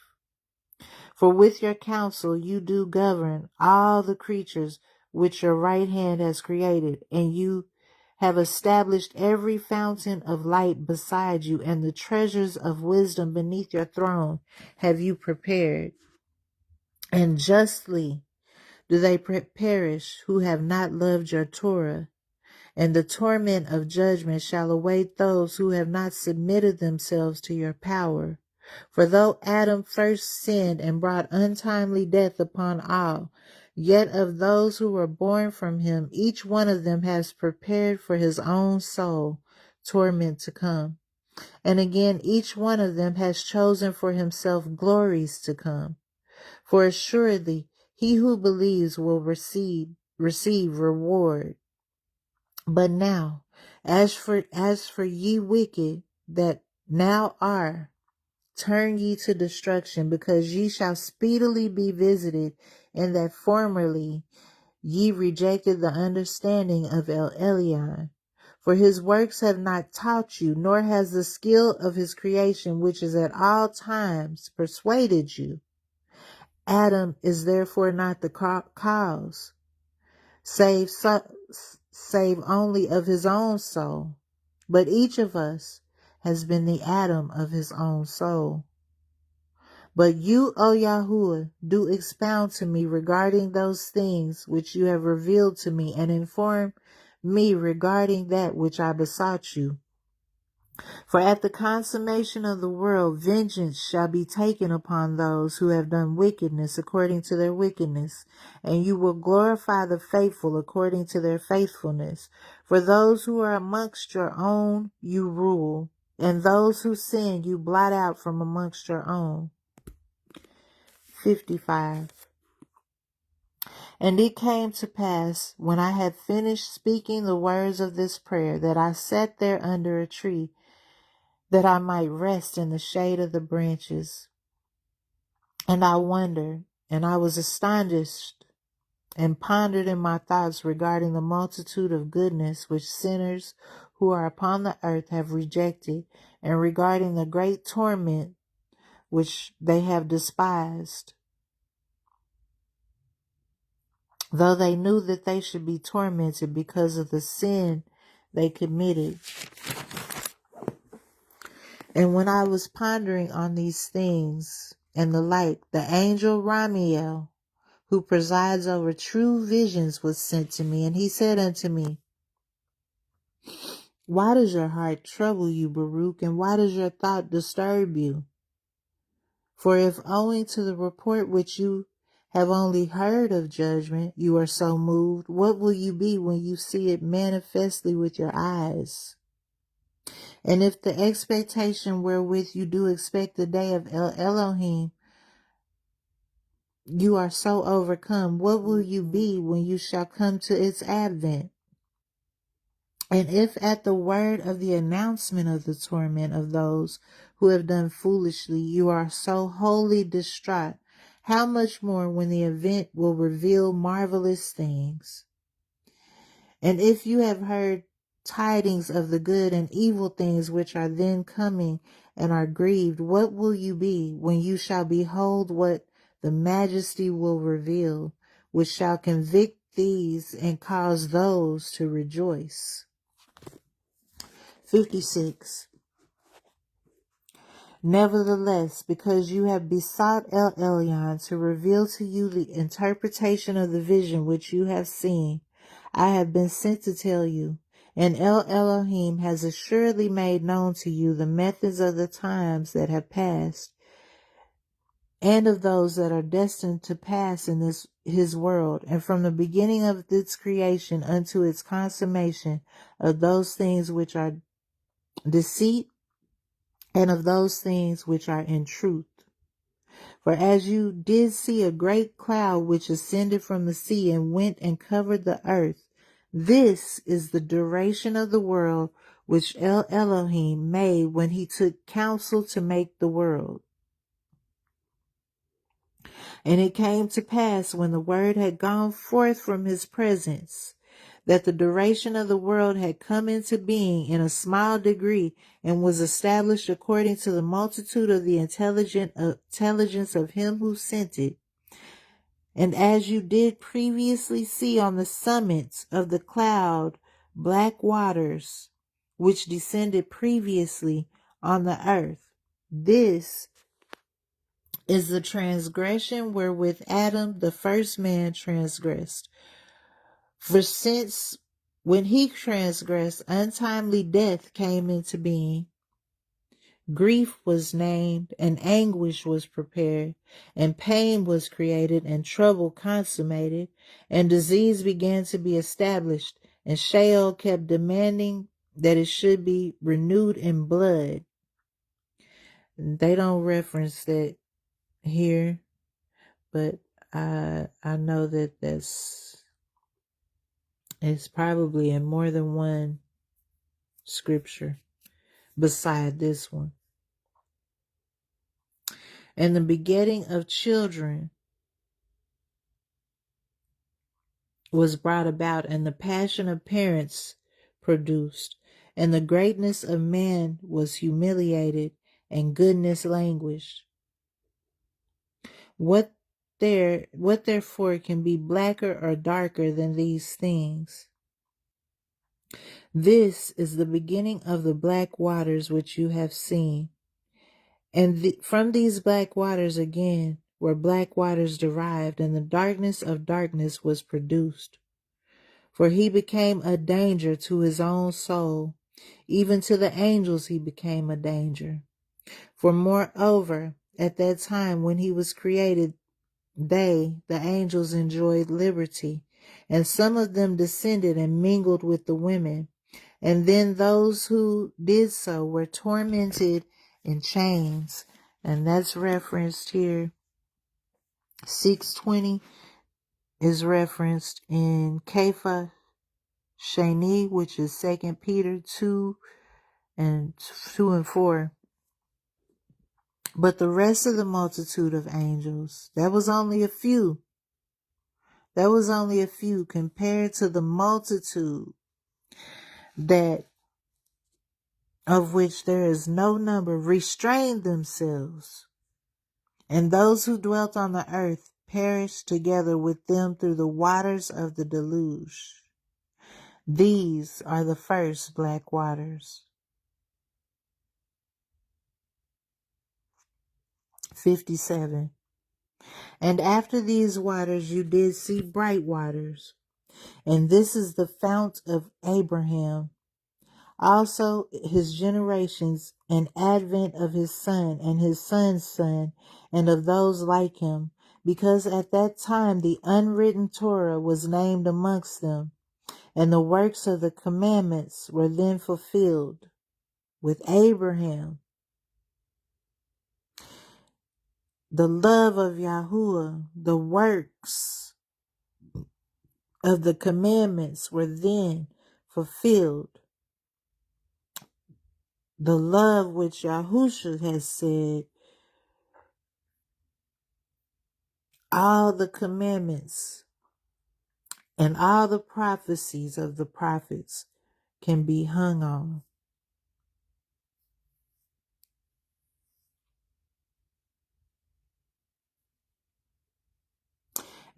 For with your counsel you do govern all the creatures which your right hand has created, and you have established every fountain of light beside you, and the treasures of wisdom beneath your throne have you prepared. And justly do they perish who have not loved your Torah, and the torment of judgment shall await those who have not submitted themselves to your power. For though Adam first sinned and brought untimely death upon all, yet of those who were born from him, each one of them has prepared for his own soul torment to come. And again, each one of them has chosen for himself glories to come. For assuredly, he who believes will receive reward. But now, as for ye wicked that now are, turn ye to destruction, because ye shall speedily be visited, and that formerly ye rejected the understanding of El Elyon. For his works have not taught you, nor has the skill of his creation, which is at all times, persuaded you. Adam is therefore not the cause, save only of his own soul, But each of us has been the atom of his own soul. But you, O Yahuwah, do expound to me regarding those things which you have revealed to me, and inform me regarding that which I besought you. For at the consummation of the world, vengeance shall be taken upon those who have done wickedness according to their wickedness, and you will glorify the faithful according to their faithfulness. For those who are amongst your own you rule, and those who sin you blot out from amongst your own. 55. And it came to pass, when I had finished speaking the words of this prayer, that I sat there under a tree, that I might rest in the shade of the branches. And I wondered, and I was astonished, and pondered in my thoughts regarding the multitude of goodness which sinners who are upon the earth have rejected, and regarding the great torment which they have despised, though they knew that they should be tormented because of the sin they committed. And when I was pondering on these things and the like, the angel Ramiel, who presides over true visions, was sent to me, and he said unto me, Why does your heart trouble you, Baruch, and why does your thought disturb you? For if owing to the report which you have only heard of judgment, you are so moved, what will you be when you see it manifestly with your eyes? And if the expectation wherewith you do expect the day of Elohim, you are so overcome, what will you be when you shall come to its advent? And if at the word of the announcement of the torment of those who have done foolishly, you are so wholly distraught, how much more when the event will reveal marvelous things? And if you have heard tidings of the good and evil things which are then coming and are grieved, what will you be when you shall behold what the majesty will reveal, which shall convict these and cause those to rejoice? 56. Nevertheless, because you have besought El Elyon to reveal to you the interpretation of the vision which you have seen, I have been sent to tell you, and El Elohim has assuredly made known to you the methods of the times that have passed, and of those that are destined to pass in this his world, and from the beginning of its creation unto its consummation, of those things which are deceit, and of those things which are in truth. For as you did see a great cloud which ascended from the sea and went and covered the earth, this is the duration of the world which El Elohim made when he took counsel to make the world. And it came to pass, when the word had gone forth from his presence, that the duration of the world had come into being in a small degree, and was established according to the multitude of the intelligence of him who sent it. And as you did previously see on the summits of the cloud black waters, which descended previously on the earth, this is the transgression wherewith Adam, the first man, transgressed. For since when he transgressed, untimely death came into being. Grief was named, and anguish was prepared, and pain was created, and trouble consummated, and disease began to be established, and Sheol kept demanding that it should be renewed in blood. They don't reference that here, but I know that it's probably in more than one scripture beside this one. And the begetting of children was brought about, and the passion of parents produced, and the greatness of man was humiliated, and goodness languished. What therefore can be blacker or darker than these things? This is the beginning of the black waters which you have seen. And from these black waters again were black waters derived, and the darkness of darkness was produced. For he became a danger to his own soul, even to the angels he became a danger. For moreover, at that time when he was created, they, the angels, enjoyed liberty, and some of them descended and mingled with the women. And then those who did so were tormented in chains. And that's referenced here. 620 is referenced in Kepha Shani, which is 2 Peter 2 and 4. But the rest of the multitude of angels, that was only a few. That was only a few compared to the multitude that of which there is no number, restrained themselves. And those who dwelt on the earth perished together with them through the waters of the deluge. These are the first black waters. 57. And after these waters you did see bright waters, and this is the fount of Abraham, also his generations, and advent of his son and his son's son, and of those like him, because at that time the unwritten Torah was named amongst them, and the works of the commandments were then fulfilled with Abraham. The love of Yahuwah, the works of the commandments were then fulfilled. The love which Yahusha has said, all the commandments and all the prophecies of the prophets can be hung on.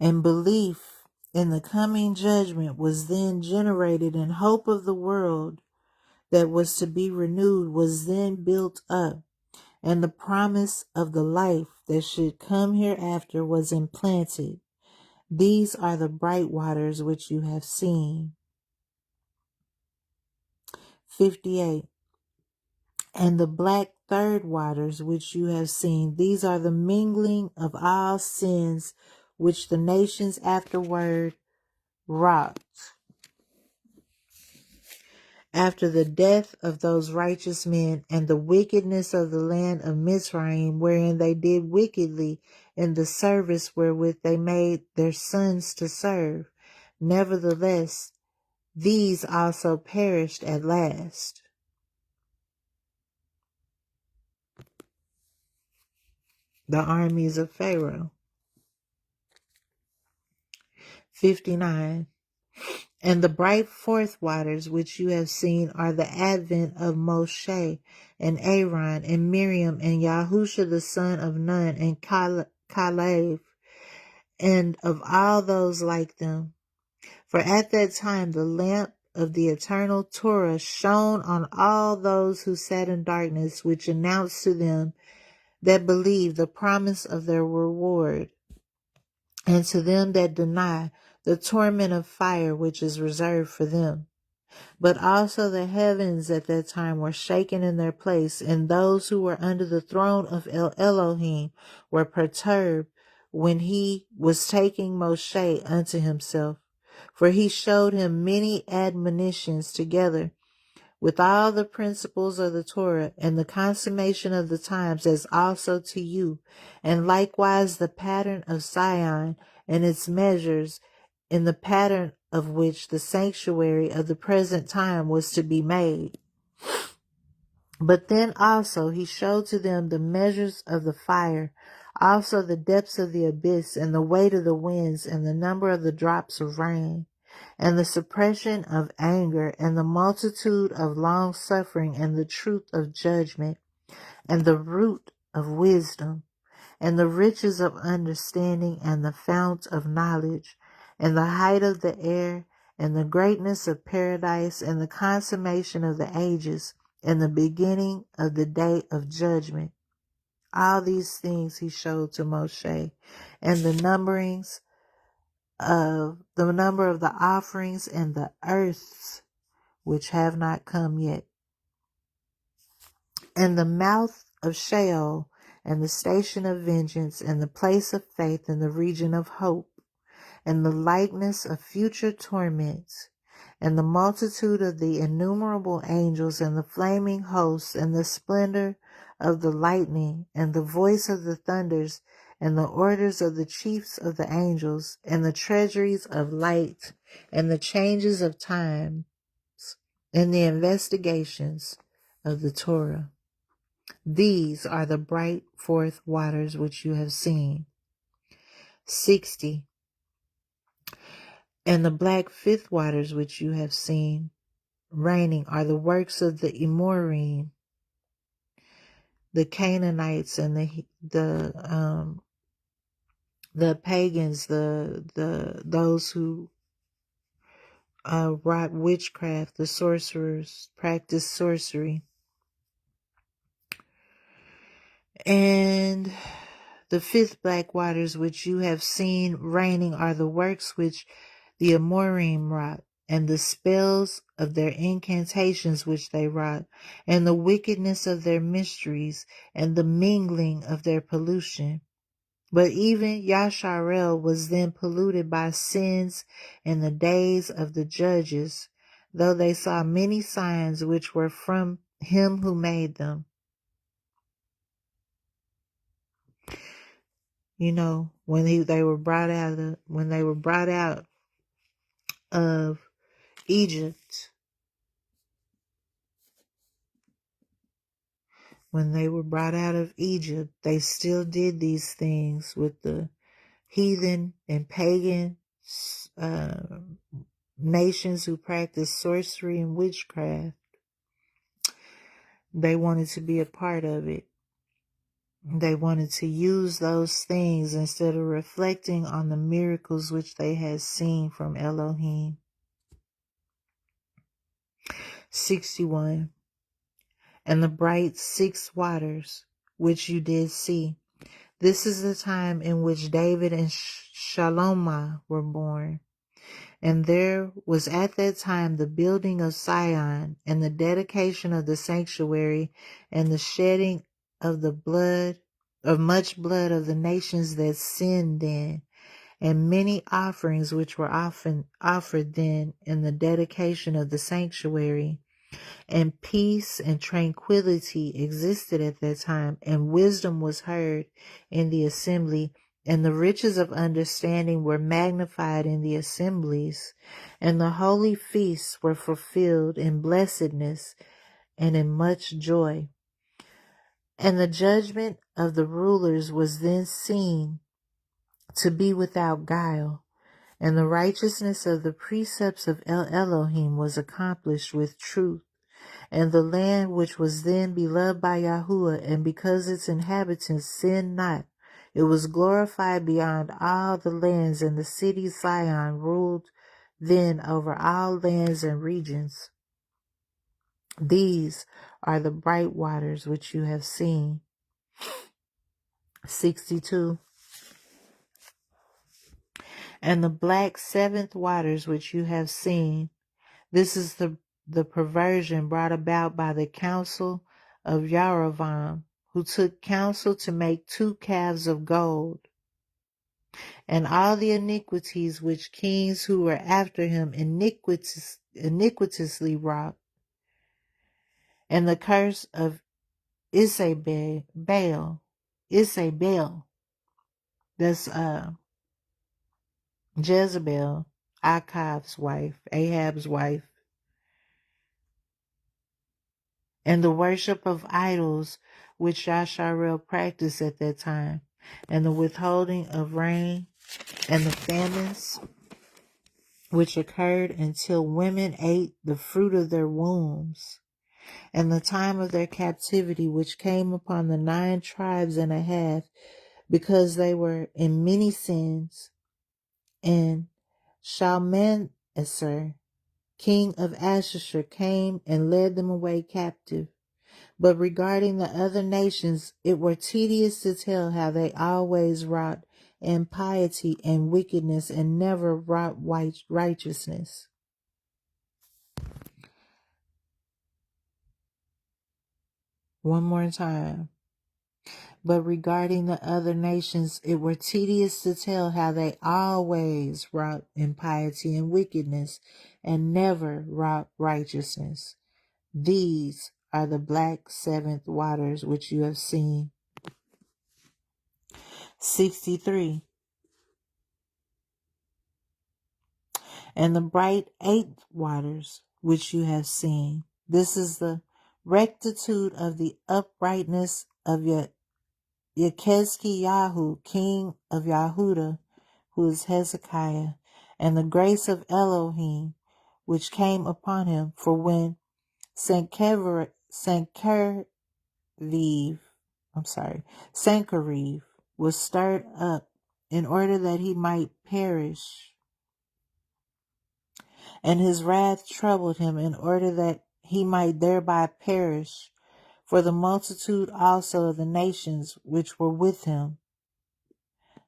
And belief in the coming judgment was then generated, and hope of the world that was to be renewed was then built up, and the promise of the life that should come hereafter was implanted. These are the bright waters which you have seen. 58. And the black third waters which you have seen, these are the mingling of all sins which the nations afterward wrought, after the death of those righteous men, and the wickedness of the land of Mizraim, wherein they did wickedly in the service wherewith they made their sons to serve. Nevertheless, these also perished at last. The armies of Pharaoh. 59. And the bright fourth waters which you have seen are the advent of Moshe and Aaron and Miriam and Yahusha the son of Nun and Caleb, and of all those like them. For at that time the lamp of the eternal Torah shone on all those who sat in darkness, which announced to them that believe the promise of their reward, and to them that deny the torment of fire which is reserved for them. But also the heavens at that time were shaken in their place, and those who were under the throne of Elohim were perturbed when he was taking Moshe unto himself. For he showed him many admonitions together with all the principles of the Torah and the consummation of the times, as also to you, and likewise the pattern of Sion and its measures, in the pattern of which the sanctuary of the present time was to be made. But then also he showed to them the measures of the fire, also the depths of the abyss, and the weight of the winds, and the number of the drops of rain, and the suppression of anger, and the multitude of long suffering, and the truth of judgment, and the root of wisdom, and the riches of understanding, and the fount of knowledge, and the height of the air, and the greatness of paradise, and the consummation of the ages, and the beginning of the day of judgment. All these things he showed to Moshe, and the number of the offerings and the earths which have not come yet, and the mouth of Sheol, and the station of vengeance, and the place of faith, and the region of hope, and the likeness of future torments, and the multitude of the innumerable angels, and the flaming hosts, and the splendor of the lightning, and the voice of the thunders, and the orders of the chiefs of the angels, and the treasuries of light, and the changes of time, and the investigations of the Torah. These are the bright fourth waters which you have seen. 60. And the black fifth waters which you have seen raining are the works of the Amorim, the Canaanites, and the pagans, those who wrought witchcraft, the sorcerers practiced sorcery. And the fifth black waters which you have seen raining are the works which the Amorim wrought, and the spells of their incantations which they wrought, and the wickedness of their mysteries, and the mingling of their pollution. But even Yasharel was then polluted by sins in the days of the judges, though they saw many signs which were from him who made them. You know, when they were brought out of Egypt, they still did these things with the heathen and pagan uh, nations who practiced sorcery and witchcraft. They wanted to be a part of it. They wanted to use those things instead of reflecting on the miracles which they had seen from Elohim. 61. And the bright 6 waters which you did see. This is the time in which David and Shalomah were born. And there was at that time the building of Sion, and the dedication of the sanctuary, and the shedding of much blood of the nations that sinned then, and many offerings which were often offered then in the dedication of the sanctuary. And peace and tranquility existed at that time, and wisdom was heard in the assembly, and the riches of understanding were magnified in the assemblies, and the holy feasts were fulfilled in blessedness and in much joy. And the judgment of the rulers was then seen to be without guile, and the righteousness of the precepts of Elohim was accomplished with truth. And the land which was then beloved by Yahuwah, and because its inhabitants sinned not, it was glorified beyond all the lands, and the city Zion ruled then over all lands and regions. These are the bright waters which you have seen. 62. And the black 7th waters which you have seen. This is the perversion brought about by the counsel of Yarovam, who took counsel to make 2 calves of gold, and all the iniquities which kings who were after him iniquitously wrought, and the curse of Isabel, that's Jezebel, Ahab's wife, and the worship of idols which Yasharel practiced at that time, and the withholding of rain, and the famines which occurred until women ate the fruit of their wombs, and the time of their captivity which came upon the 9 tribes and a half, because they were in many sins, and Shalmaneser Esar, king of Ashur, came and led them away captive. But regarding the other nations, it were tedious to tell how they always wrought impiety and wickedness and never wrought righteousness. One more time. But regarding the other nations, it were tedious to tell how they always wrought impiety and wickedness and never wrought righteousness. These are the black seventh waters which you have seen. 63. And the bright eighth waters which you have seen. This is the rectitude of the uprightness of Yechezkiyahu, king of Yahudah, who is Hezekiah, and the grace of Elohim, which came upon him. For when Sennacherib, Sennacherib was stirred up in order that he might perish, and his wrath troubled him in order that he might thereby perish, for the multitude also of the nations which were with him.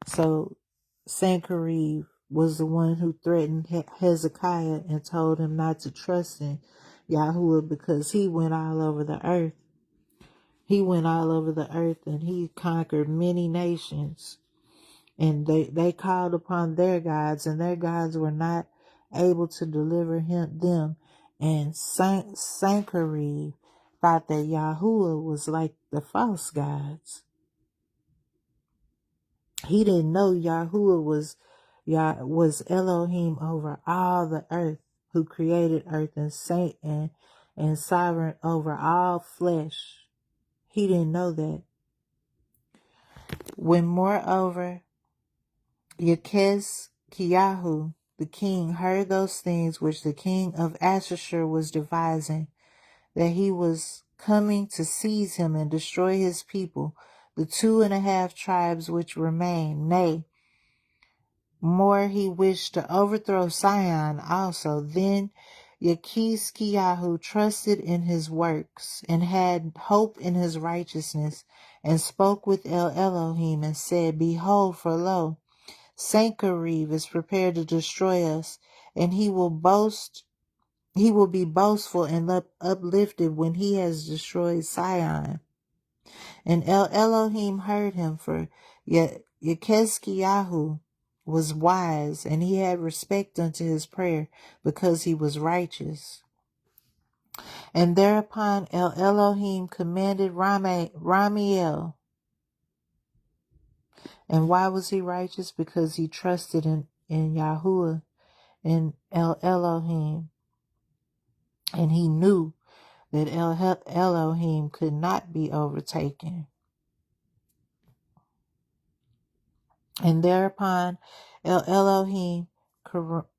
So Sennacherib was the one who threatened Hezekiah and told him not to trust in Yahuwah because he went all over the earth. He went all over the earth and he conquered many nations. And they called upon their gods, and their gods were not able to deliver them. And Sennacherib thought that Yahuwah was like the false gods. He didn't know Yahuwah was Elohim over all the earth, who created earth and sovereign over all flesh. He didn't know that. When moreover Yechezkiyahu, the king, heard those things which the king of Ashur was devising, that he was coming to seize him and destroy his people, the 2.5 tribes which remain, nay, more, he wished to overthrow Sion also. Then Yechezkiyahu trusted in his works and had hope in his righteousness, and spoke with Elohim and said, Behold, for lo, Sennacherib is prepared to destroy us, and he will be boastful and uplifted when he has destroyed Sion. And Elohim heard him, for Yechezkiyahu was wise, and he had respect unto his prayer, because he was righteous. And thereupon Elohim commanded Ramiel. And why was he righteous? Because he trusted in Yahuwah and Elohim. And he knew that Elohim could not be overtaken. And thereupon Elohim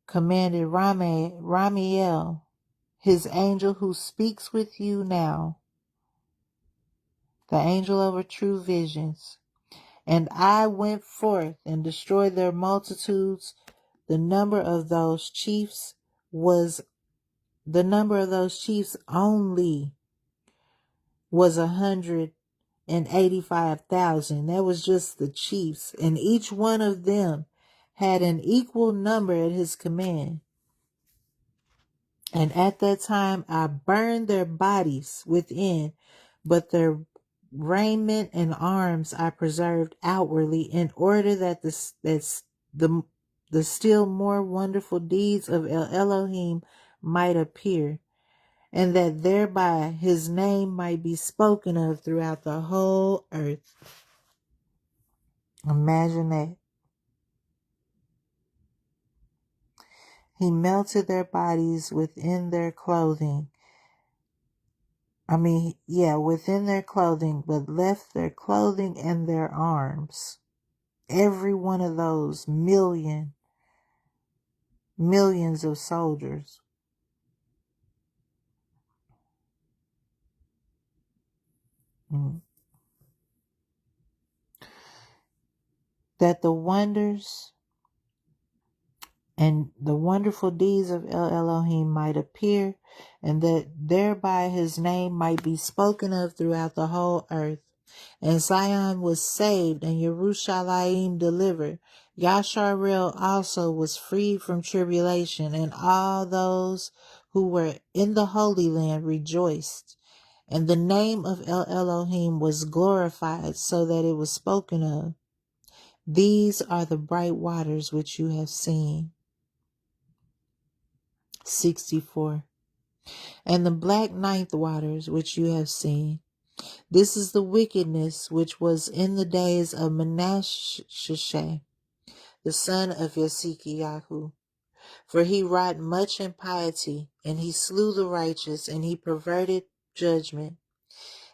commanded Ramiel, his angel who speaks with you now, the angel over true visions. And I went forth and destroyed their multitudes. The number of those chiefs only was 185,000. That was just the chiefs, and each one of them had an equal number at his command. And at that time I burned their bodies within, but their raiment and arms I preserved outwardly, in order that the still more wonderful deeds of Elohim might appear, and that thereby his name might be spoken of throughout the whole earth. Imagine that. He melted their bodies within their clothing. Within their clothing, but left their clothing and their arms. Every one of those millions of soldiers. That the wonders and the wonderful deeds of El Elohim might appear, and that thereby his name might be spoken of throughout the whole earth. And Zion was saved, and Yerushalayim delivered. Yasharel also was freed from tribulation, and all those who were in the Holy Land rejoiced. And the name of El Elohim was glorified, so that it was spoken of. These are the bright waters which you have seen. 64. And the black ninth waters which you have seen. This is the wickedness which was in the days of Manasseh, the son of Yosikiyahu. For he wrought much impiety, and he slew the righteous, and he perverted judgment.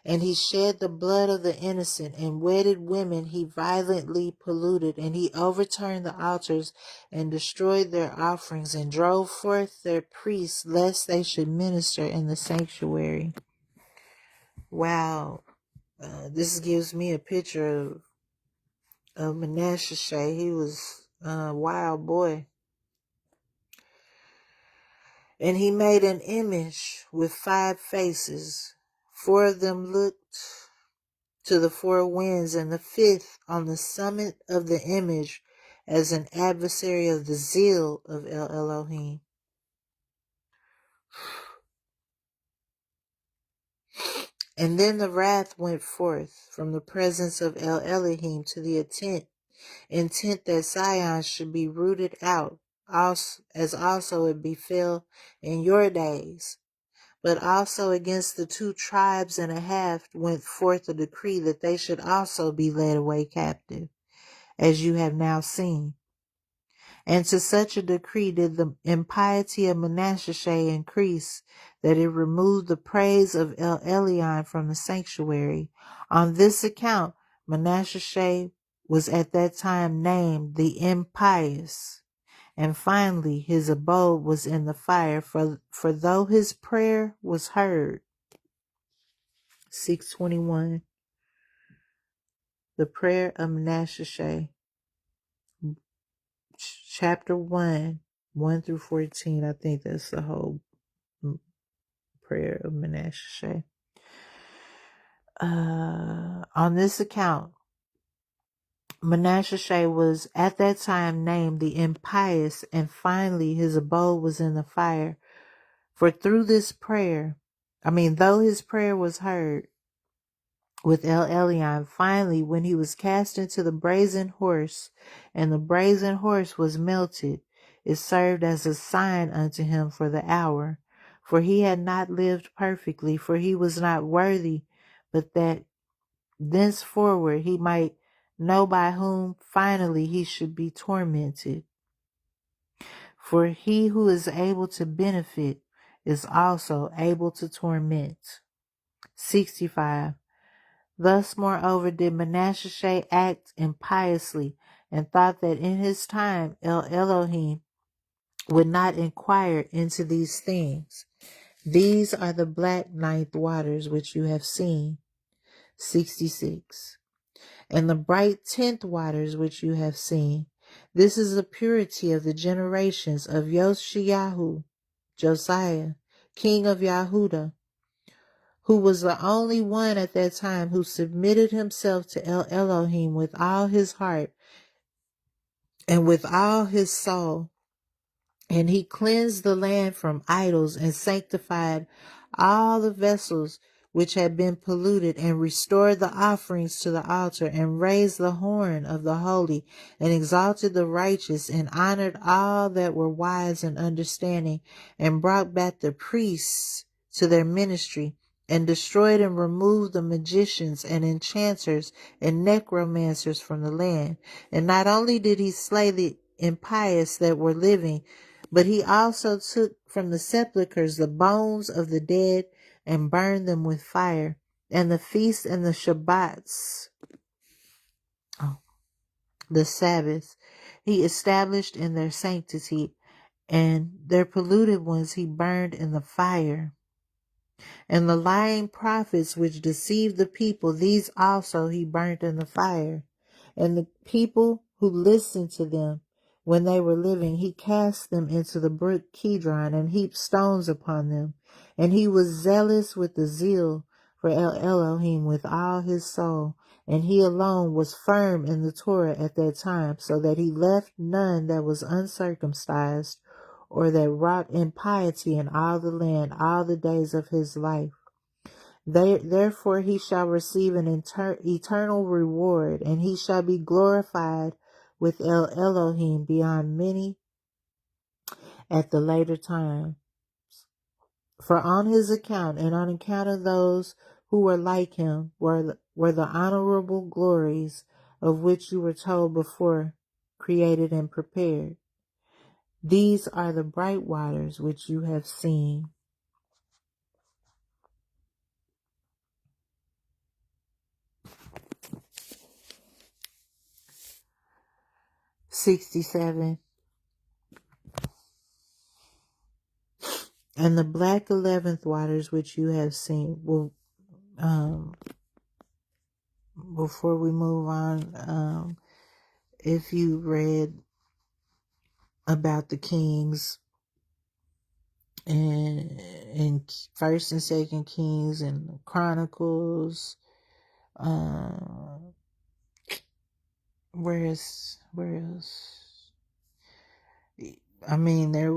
And he shed the blood of the innocent, and wedded women he violently polluted, and he overturned the altars, and destroyed their offerings, and drove forth their priests, lest they should minister in the sanctuary. Wow. This gives me a picture of Manasseh. He was a wild boy. And he made an image with 5 faces. 4 of them looked to the 4 winds, and the 5th on the summit of the image as an adversary of the zeal of El Elohim. And then the wrath went forth from the presence of El Elohim to the intent that Zion should be rooted out, as also it befell in your days. But also against the 2 tribes and a half went forth a decree that they should also be led away captive, as you have now seen. And to such a decree did the impiety of Manasseh increase, that it removed the praise of El Elyon from the sanctuary. On this account, Manasseh was at that time named the impious. And finally, his abode was in the fire, for though his prayer was heard. 621. The prayer of Manasseh, chapter 1, 1 through 14. I think that's the whole prayer of Manasseh. On this account, Manasseh was at that time named the impious, and finally his abode was in the fire. For through this prayer, though his prayer was heard with El Elyon, finally when he was cast into the brazen horse, and the brazen horse was melted, it served as a sign unto him for the hour. For he had not lived perfectly, for he was not worthy, but that thenceforward he might know by whom finally he should be tormented. For he who is able to benefit is also able to torment. 65. Thus, moreover, did Manasseh act impiously, and thought that in his time El Elohim would not inquire into these things. These are the black ninth waters which you have seen. 66. And the bright 10th waters which you have seen. This is the purity of the generations of Josiah, king of Yahudah, who was the only one at that time who submitted himself to El Elohim with all his heart and with all his soul. And he cleansed the land from idols and sanctified all the vessels which had been polluted, and restored the offerings to the altar, and raised the horn of the holy, and exalted the righteous, and honored all that were wise and understanding, and brought back the priests to their ministry, and destroyed and removed the magicians and enchanters and necromancers from the land. And not only did he slay the impious that were living, but he also took from the sepulchres the bones of the dead and burned them with fire. And the feasts and the Shabbats, the Sabbaths, he established in their sanctity, and their polluted ones he burned in the fire. And the lying prophets which deceived the people, these also he burnt in the fire. And the people who listened to them, when they were living, he cast them into the brook Kidron and heaped stones upon them. And he was zealous with the zeal for Elohim with all his soul. And he alone was firm in the Torah at that time, so that he left none that was uncircumcised or that wrought impiety in all the land all the days of his life. Therefore he shall receive an eternal reward, and he shall be glorified with Elohim beyond many at the later time. For on his account and on account of those who were like him were the honorable glories of which you were told before, created and prepared. These are the bright waters which you have seen. 67. And the black 11th waters which you have seen will, before we move on, if you read about the kings in First and Second Kings and Chronicles, where else? I mean, there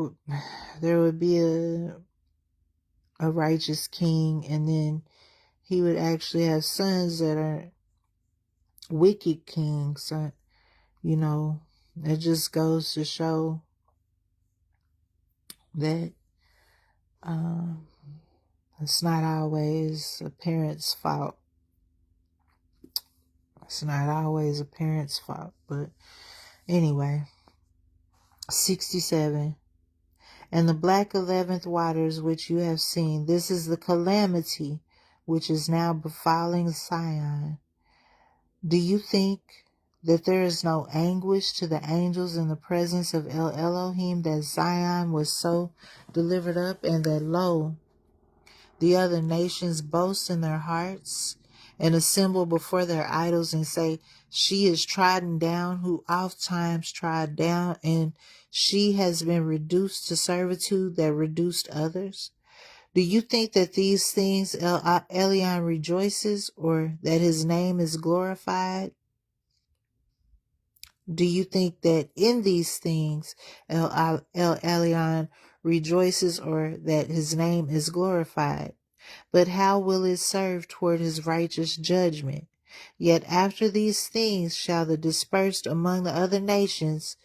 would be a righteous king, and then he would actually have sons that are wicked kings. It just goes to show that it's not always a parent's fault. It's not always a parent's fault. But anyway, 67. And the black 11th waters which you have seen, this is the calamity which is now befalling Zion. Do you think that there is no anguish to the angels in the presence of Elohim, that Zion was so delivered up, and that, lo, the other nations boast in their hearts and assemble before their idols and say, she is trodden down, who oft times trod down, and she has been reduced to servitude that reduced others? Do you think that these things Elion rejoices, or that his name is glorified? Do you think that in these things El Elyon rejoices, or that his name is glorified? But how will it serve toward his righteous judgment? Yet after these things shall the dispersed among the other nations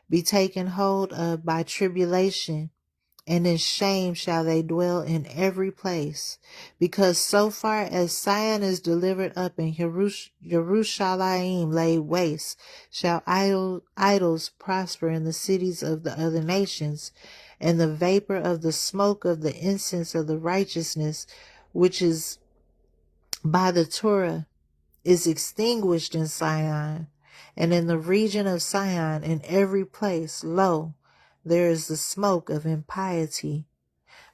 be taken hold of by tribulation, and in shame shall they dwell in every place. Because so far as Sion is delivered up and Jerusalem laid waste, shall idols prosper in the cities of the other nations, and the vapor of the smoke of the incense of the righteousness, which is by the Torah, is extinguished in Sion, and in the region of Sion, in every place, lo, there is the smoke of impiety.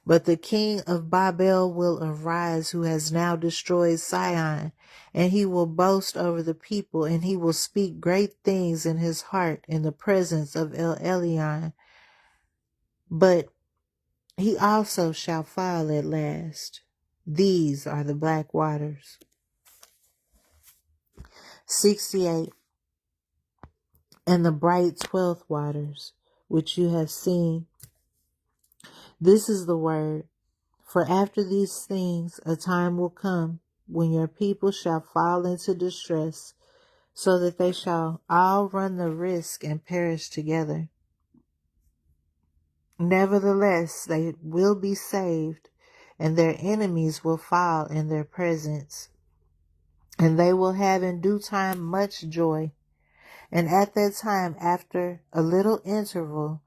But the king of Babel will arise, who has now destroyed Sion, and he will boast over the people, and he will speak great things in his heart in the presence of El Elyon. But he also shall fall at last. These are the black waters. 68. And the bright 12th waters, which you have seen. This is the word. For after these things a time will come when your people shall fall into distress, so that they shall all run the risk and perish together. Nevertheless, they will be saved, and their enemies will fall in their presence, and they will have in due time much joy. And at that time, after a little interval,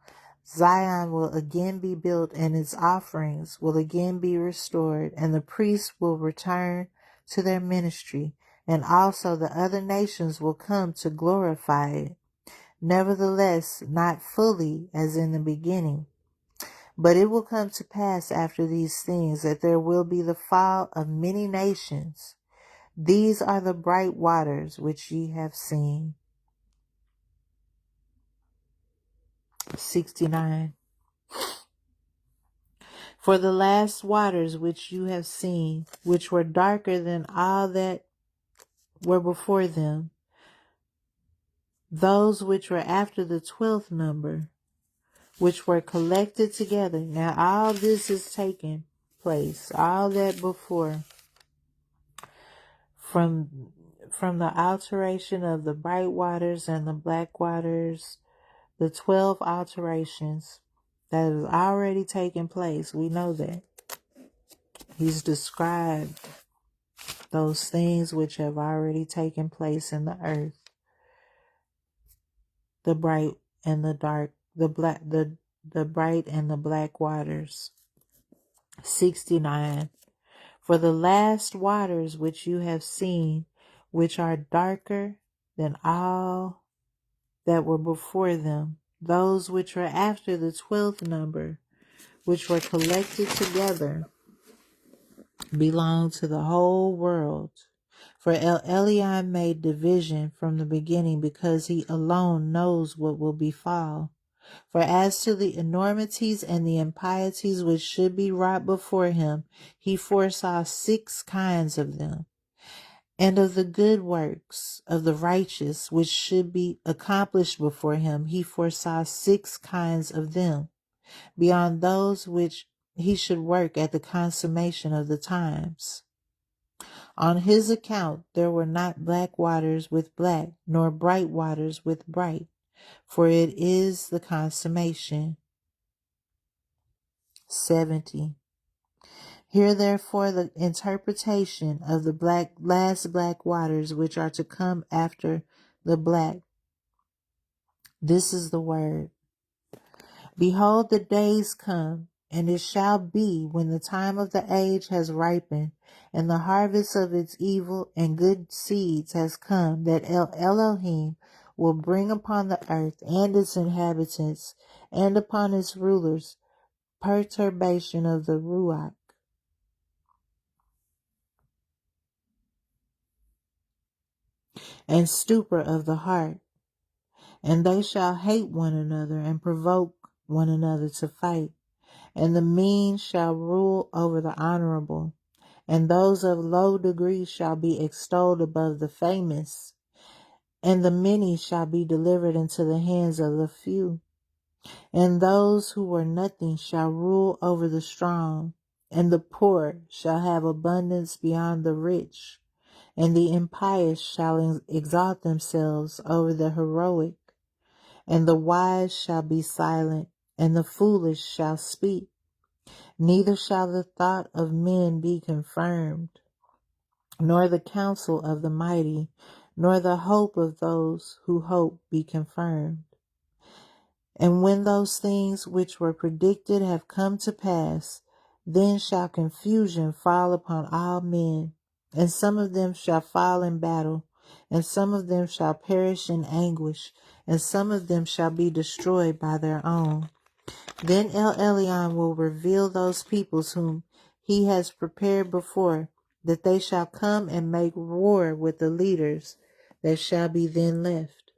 Zion will again be built, and its offerings will again be restored, and the priests will return to their ministry, and also the other nations will come to glorify it. Nevertheless, not fully as in the beginning. But it will come to pass after these things that there will be the fall of many nations. These are the bright waters which ye have seen. 69. For the last waters which you have seen, which were darker than all that were before them, those which were after the 12th number, which were collected together. Now all this is taking place, all that before, from the alteration of the bright waters and the black waters, the 12 alterations that has already taken place. We know that. He's described those things which have already taken place in the earth. The bright and the dark, the bright and the black waters. 69. For the last waters which you have seen, which are darker than all that were before them, those which were after the 12th number, which were collected together, belong to the whole world. For El Elyon made division from the beginning, because he alone knows what will befall. For as to the enormities and the impieties which should be wrought before him, he foresaw 6 kinds of them. And of the good works of the righteous which should be accomplished before him, he foresaw 6 kinds of them, beyond those which he should work at the consummation of the times. On his account there were not black waters with black, nor bright waters with bright, for it is the consummation. 70. Hear therefore the interpretation of the last black waters which are to come after the black. This is the word. Behold, the days come, and it shall be, when the time of the age has ripened, and the harvest of its evil and good seeds has come, that Elohim will bring upon the earth and its inhabitants, and upon its rulers, perturbation of the Ruach, and stupor of the heart. And they shall hate one another, and provoke one another to fight. And the mean shall rule over the honorable, and those of low degree shall be extolled above the famous, and the many shall be delivered into the hands of the few. And those who were nothing shall rule over the strong, and the poor shall have abundance beyond the rich, and the impious shall exalt themselves over the heroic, and the wise shall be silent, and the foolish shall speak. Neither shall the thought of men be confirmed, nor the counsel of the mighty, nor the hope of those who hope be confirmed. And when those things which were predicted have come to pass, then shall confusion fall upon all men, and some of them shall fall in battle, and some of them shall perish in anguish, and some of them shall be destroyed by their own. Then El Elyon will reveal those peoples whom he has prepared before, that they shall come and make war with the leaders that shall be then left.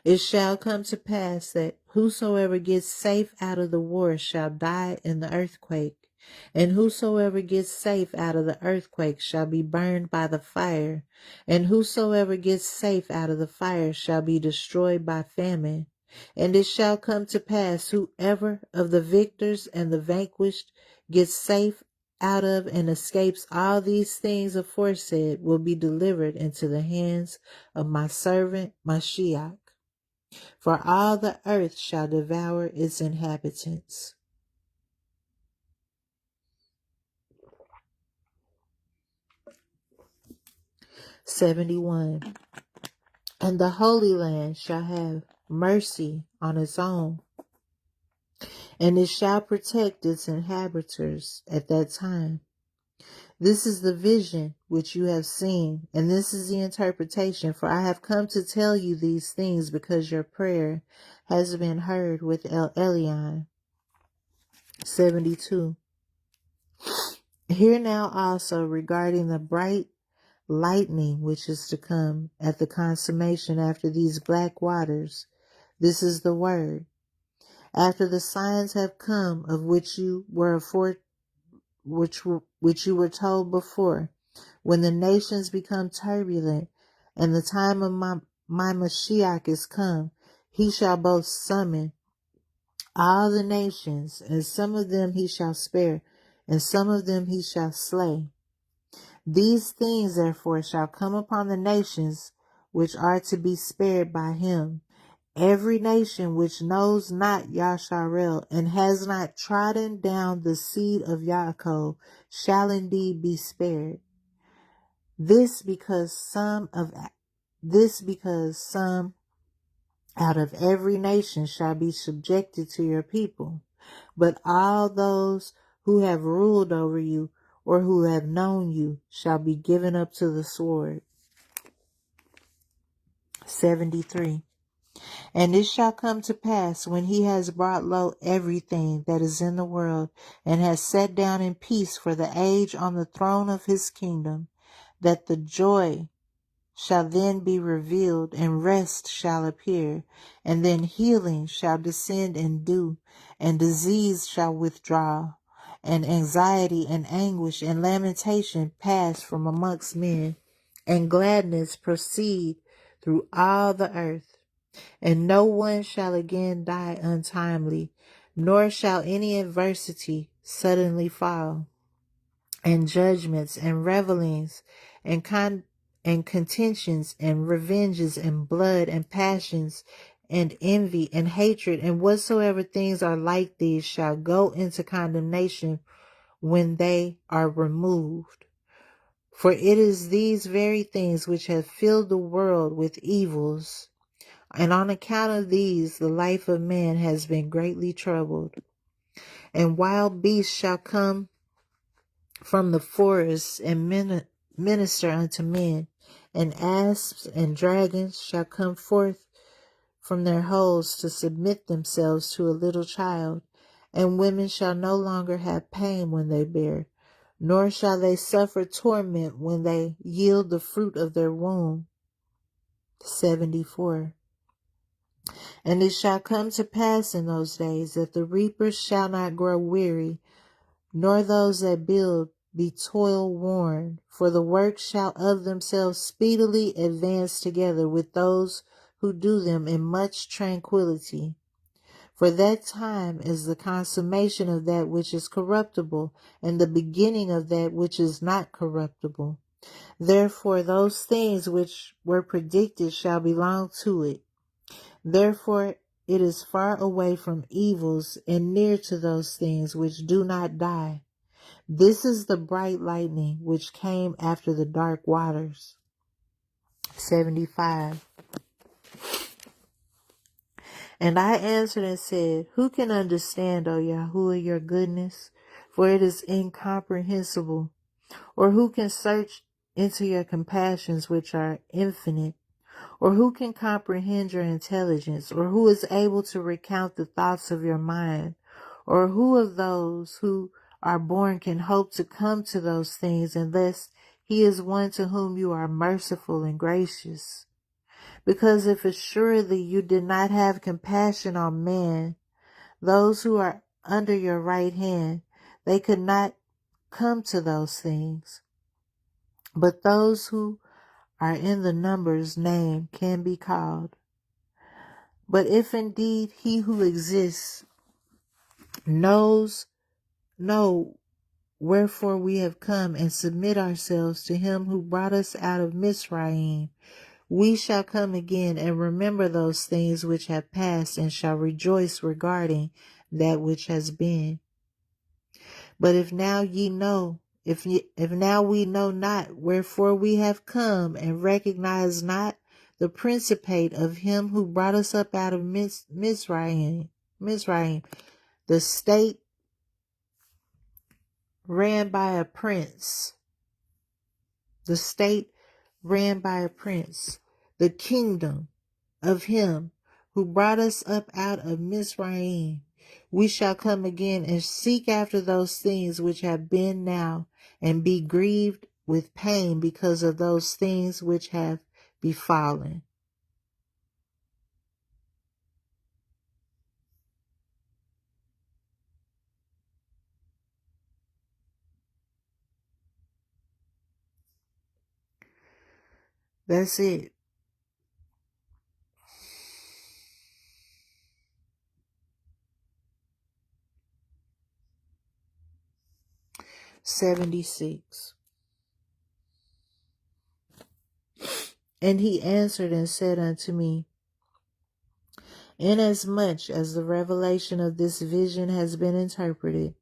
It shall come to pass that whosoever gets safe out of the war shall die in the earthquake, and whosoever gets safe out of the earthquake shall be burned by the fire, and whosoever gets safe out of the fire shall be destroyed by famine. And it shall come to pass, whoever of the victors and the vanquished gets safe out of and escapes all these things aforesaid will be delivered into the hands of my servant Mashiach. For all the earth shall devour its inhabitants. 71. And the Holy Land shall have mercy on its own, and it shall protect its inhabitants at that time. This is the vision which you have seen, and this is the interpretation. For I have come to tell you these things, because your prayer has been heard with El Elyon. 72. Hear now also regarding the bright lightning which is to come at the consummation after these black waters. This is the word. After the signs have come of which you were which you were told before, when the nations become turbulent, and the time of my Mashiach is come, he shall both summon all the nations, and some of them he shall spare, and some of them he shall slay. These things therefore shall come upon the nations which are to be spared by him. Every nation which knows not Yasharel and has not trodden down the seed of Yaakov shall indeed be spared. This because some out of every nation shall be subjected to your people. But all those who have ruled over you or who have known you shall be given up to the sword. 73. And it shall come to pass, when he has brought low everything that is in the world, and has sat down in peace for the age on the throne of his kingdom, that the joy shall then be revealed, and rest shall appear, and then healing shall descend in dew, and disease shall withdraw, and anxiety and anguish and lamentation pass from amongst men, and gladness proceed through all the earth. And no one shall again die untimely, nor shall any adversity suddenly fall, and judgments and revelings and contentions and revenges and blood and passions and envy and hatred and whatsoever things are like these shall go into condemnation when they are removed. For it is these very things which have filled the world with evils, and on account of these the life of man has been greatly troubled. And wild beasts shall come from the forests and minister unto men, and asps and dragons shall come forth from their holes to submit themselves to a little child, and women shall no longer have pain when they bear, nor shall they suffer torment when they yield the fruit of their womb. 74. And it shall come to pass in those days that the reapers shall not grow weary, nor those that build be toil worn, for the work shall of themselves speedily advance together with those who do them in much tranquility. For that time is the consummation of that which is corruptible, and the beginning of that which is not corruptible. Therefore those things which were predicted shall belong to it. Therefore it is far away from evils and near to those things which do not die. This is the bright lightning which came after the dark waters. 75. And I answered and said, who can understand, O Yahuwah, your goodness? For it is incomprehensible. Or who can search into your compassions which are infinite? Or who can comprehend your intelligence? Or who is able to recount the thoughts of your mind? Or who of those who are born can hope to come to those things unless he is one to whom you are merciful and gracious? Because if assuredly you did not have compassion on man, those who are under your right hand, they could not come to those things. But those who are in the numbers named can be called. But if indeed he who exists know wherefore we have come and submit ourselves to him who brought us out of Mizraim, we shall come again and remember those things which have passed and shall rejoice regarding that which has been. But if now ye know, if now we know not wherefore we have come and recognize not the principate of him who brought us up out of Mizraim, the state ran by a prince. The state ran by a prince. The kingdom of him who brought us up out of Mizraim. We shall come again and seek after those things which have been now, and be grieved with pain because of those things which have befallen. That's it. 76. And he answered and said unto me, inasmuch as the revelation of this vision has been interpreted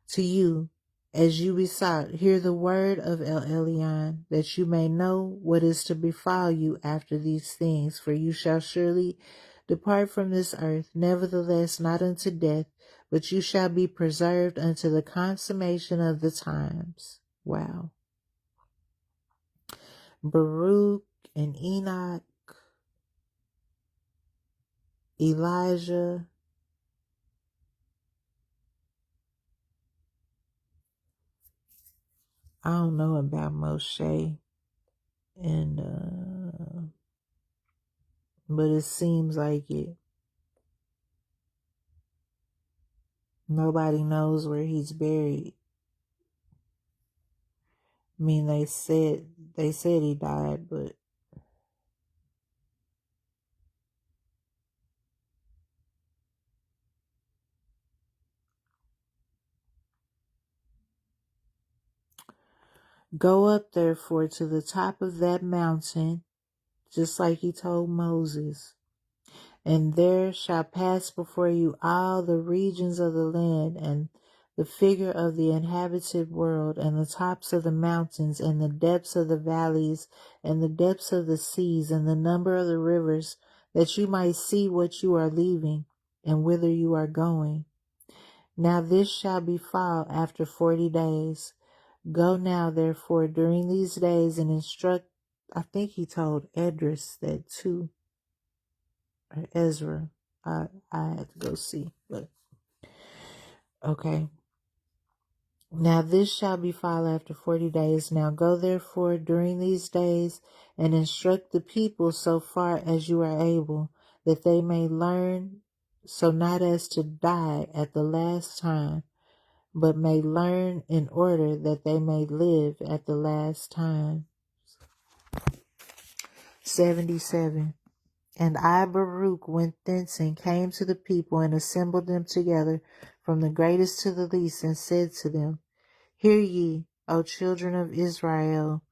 to you, as you besought, hear the word of El Elyon, that you may know what is to befall you after these things. For you shall surely depart from this earth, nevertheless not unto death, but you shall be preserved unto the consummation of the times. Wow. Baruch and Enoch, Elijah, I don't know about Moshe, and but it seems like it. Nobody knows where he's buried. I mean, they said he died, but go up therefore to the top of that mountain, just like he told Moses. And there shall pass before you all the regions of the land, and the figure of the inhabited world, and the tops of the mountains, and the depths of the valleys, and the depths of the seas, and the number of the rivers, that you might see what you are leaving, and whither you are going. Now this shall befall after 40 days. Go now, therefore, during these days, and instruct. I think he told Edris that too, or Ezra. I had to go see, but okay. Now this shall befall after 40 days. Now go therefore during these days and instruct the people so far as you are able, that they may learn, so not as to die at the last time, but may learn in order that they may live at the last time. 77. And I, Baruch, went thence and came to the people and assembled them together from the greatest to the least, and said to them, hear ye, O children of Israel.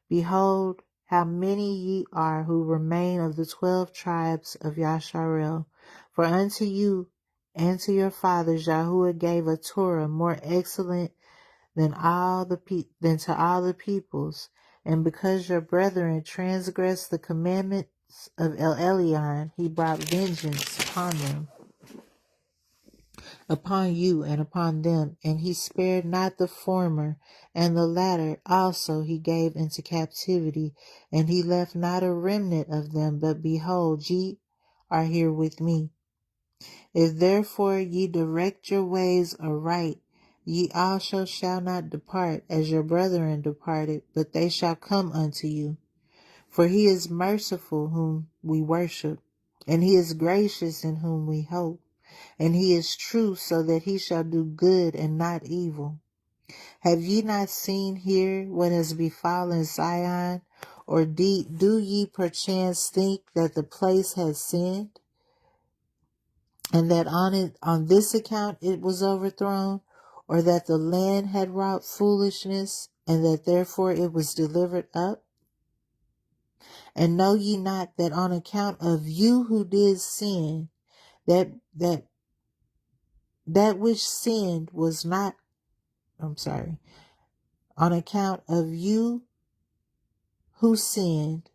Behold, how many ye are who remain of the 12 tribes of Yasharel. For unto you and to your fathers Yahuwah gave a Torah more excellent than to all the peoples, and because your brethren transgressed the commandments of El Elyon, he brought vengeance upon them, upon you and upon them, and he spared not the former, and the latter also he gave into captivity, and he left not a remnant of them. But behold, ye are here with me. If therefore ye direct your ways aright, ye also shall not depart as your brethren departed, but they shall come unto you. For he is merciful whom we worship, and he is gracious in whom we hope, and he is true, so that he shall do good and not evil. Have ye not seen here what has befallen Zion? Or do ye perchance think that the place has sinned, and that on this account it was overthrown? Or that the land had wrought foolishness, and that therefore it was delivered up? And know ye not that on account of you who did sin, that which sinned was not, on account of you who sinned,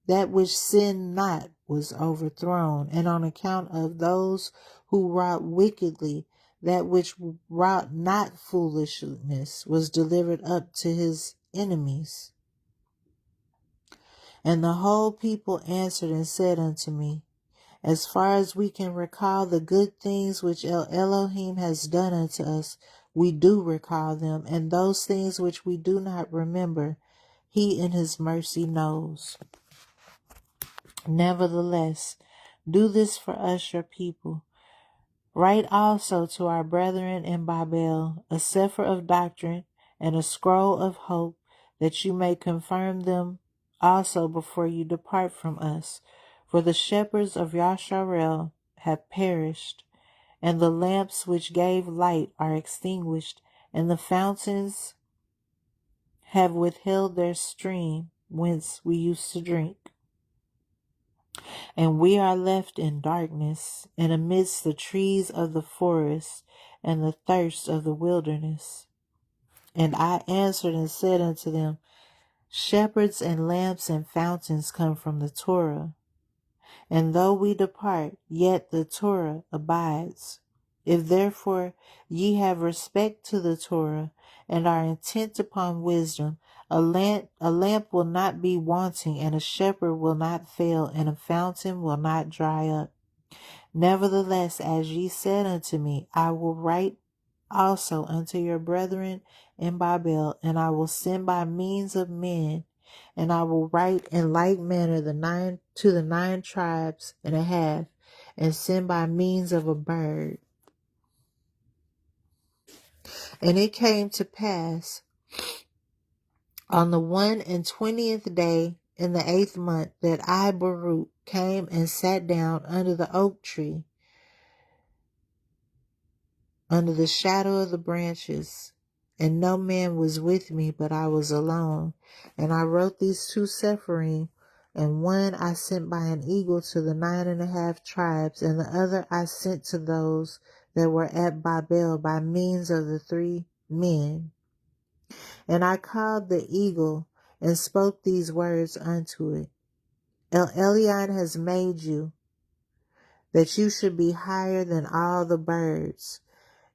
that which sinned not was overthrown, and on account of those who wrought wickedly, that which wrought not foolishness was delivered up to his enemies. And the whole people answered and said unto me, as far as we can recall the good things which El Elohim has done unto us, we do recall them, and those things which we do not remember, he in his mercy knows. Nevertheless, do this for us, your people. Write also to our brethren in Babel a sefer of doctrine and a scroll of hope, that you may confirm them also before you depart from us. For the shepherds of Yasharel have perished, and the lamps which gave light are extinguished, and the fountains have withheld their stream whence we used to drink. And we are left in darkness, and amidst the trees of the forest, and the thirst of the wilderness. And I answered and said unto them, Shepherds and lamps and fountains come from the Torah. And though we depart, yet the Torah abides. If therefore ye have respect to the Torah, and are intent upon wisdom, a lamp will not be wanting, and a shepherd will not fail, and a fountain will not dry up. Nevertheless, as ye said unto me, I will write also unto your brethren in Babel, and I will send by means of men, and I will write in like manner to the 9.5 tribes, and send by means of a bird. And it came to pass on the 21st day in the 8th month that I, Baruch, came and sat down under the oak tree, under the shadow of the branches, and no man was with me, but I was alone. And I wrote these 2 Sepharim, and one I sent by an eagle to the 9.5 tribes, and the other I sent to those that were at Babel by means of the 3 men. And I called the eagle and spoke these words unto it. El Elyon has made you, that you should be higher than all the birds.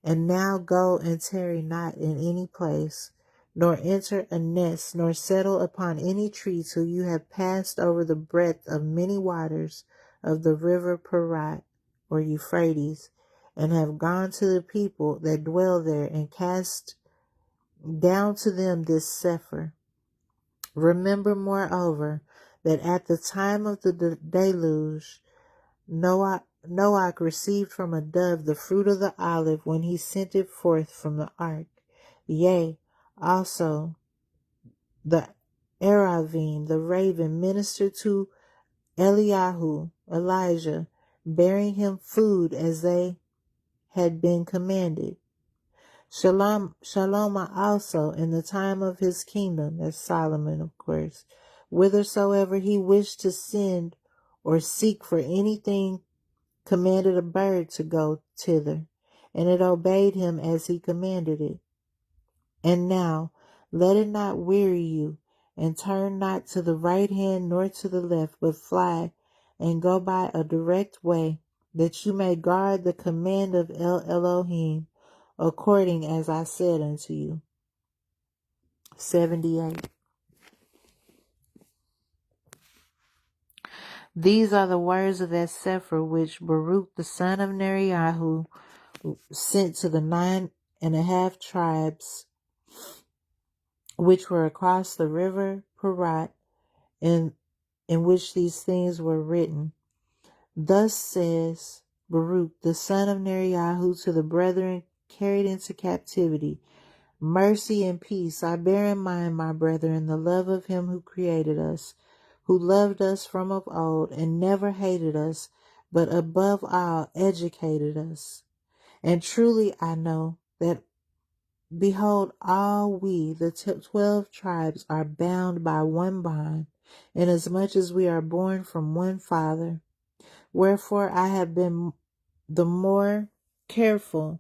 And now go and tarry not in any place, nor enter a nest, nor settle upon any tree till you have passed over the breadth of many waters of the river Parat, or Euphrates, and have gone to the people that dwell there, and cast down to them this Sefer. Remember, moreover, that at the time of the deluge, Noach received from a dove the fruit of the olive when he sent it forth from the ark. Yea, also the Aravim, the raven, ministered to Elijah, bearing him food as they had been commanded. Shalom also in the time of his kingdom, that's Solomon, of course, whithersoever he wished to send or seek for anything, commanded a bird to go thither, and it obeyed him as he commanded it. And now let it not weary you, and turn not to the right hand nor to the left, but fly and go by a direct way, that you may guard the command of El Elohim, according as I said unto you. 78. These are the words of that Sefer which Baruch the son of Neriyahu sent to the 9.5 tribes which were across the river Parat, in which these things were written. Thus says Baruch the son of Neriyahu to the brethren carried into captivity, mercy and peace I bear in mind, my brethren, the love of him who created us, who loved us from of old, and never hated us, but above all educated us. And truly I know that, behold, all we, the 12 tribes, are bound by one bond, inasmuch as we are born from one Father. Wherefore I have been the more careful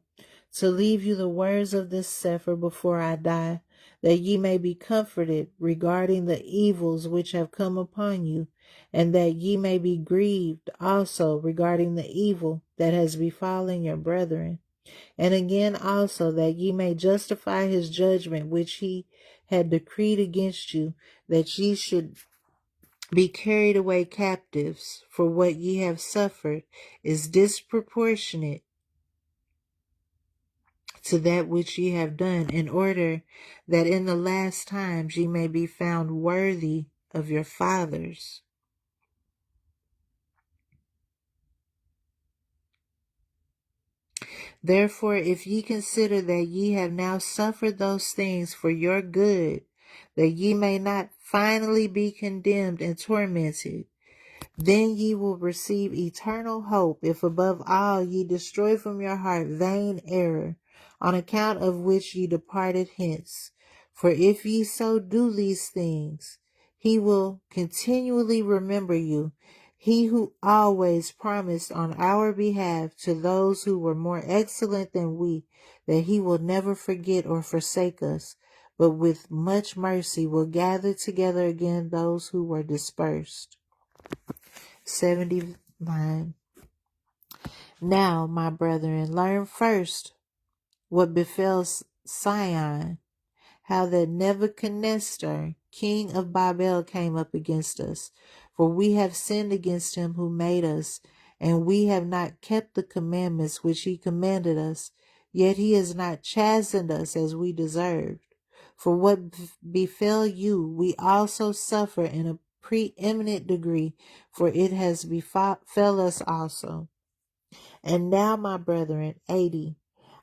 to leave you the words of this Sefer before I die, that ye may be comforted regarding the evils which have come upon you, and that ye may be grieved also regarding the evil that has befallen your brethren. And again also that ye may justify his judgment which he had decreed against you, that ye should be carried away captives, for what ye have suffered is disproportionate to that which ye have done, in order that in the last times ye may be found worthy of your fathers. Therefore, if ye consider that ye have now suffered those things for your good, that ye may not finally be condemned and tormented. Then ye will receive eternal hope, if above all ye destroy from your heart vain error, on account of which ye departed hence. For if ye so do these things, he will continually remember you, he who always promised on our behalf to those who were more excellent than we, that he will never forget or forsake us, but with much mercy will gather together again those who were dispersed. 79. Now, my brethren, learn first what befell Sion, how that Nebuchadnezzar, king of Babel, came up against us. For we have sinned against him who made us, and we have not kept the commandments which he commanded us. Yet he has not chastened us as we deserved. For what befell you, we also suffer in a preeminent degree, for it has befell us also. And now, my brethren, 80,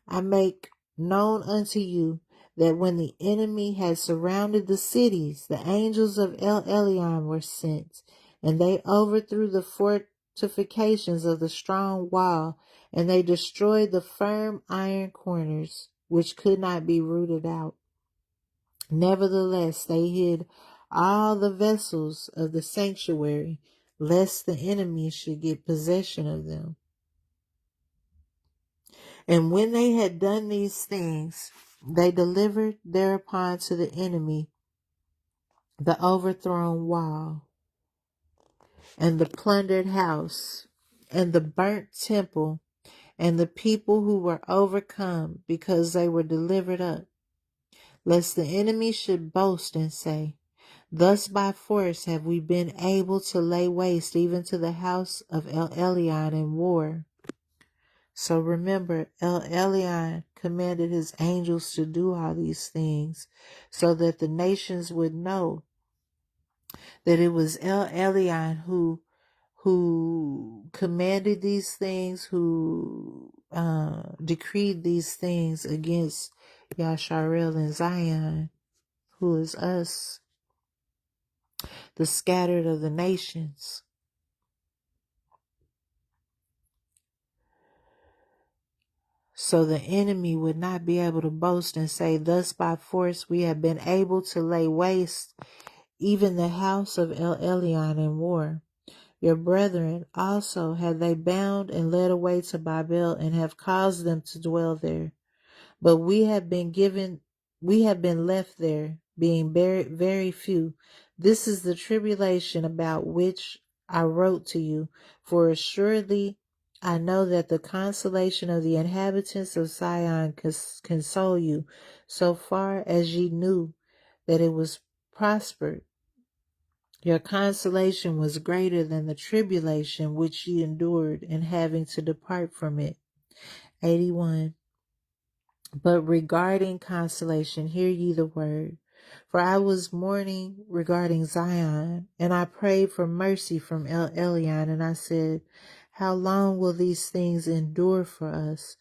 I make known unto you that when the enemy had surrounded the cities, the angels of El Elyon were sent, and they overthrew the fortifications of the strong wall, and they destroyed the firm iron corners, which could not be rooted out. Nevertheless, they hid all the vessels of the sanctuary, lest the enemy should get possession of them. And when they had done these things, they delivered thereupon to the enemy the overthrown wall, and the plundered house, and the burnt temple, and the people who were overcome, because they were delivered up, lest the enemy should boast and say, thus by force have we been able to lay waste even to the house of El Elyon in war. So remember, El Elyon commanded his angels to do all these things, so that the nations would know that it was El Elyon who commanded these things, who decreed these things against Yasharel and Zion, who is us, the scattered of the nations. So the enemy would not be able to boast and say, thus by force we have been able to lay waste even the house of El Elyon in war. Your brethren also have they bound and led away to Babel, and have caused them to dwell there. But we have been left there, being very, very few. This is the tribulation about which I wrote to you, for assuredly I know that the consolation of the inhabitants of Sion console you, so far as ye knew that it was prospered. Your consolation was greater than the tribulation which ye endured in having to depart from it. 81. But regarding consolation, hear ye the word. For I was mourning regarding Zion, and I prayed for mercy from El Elyon, and I said, how long will these things endure for us?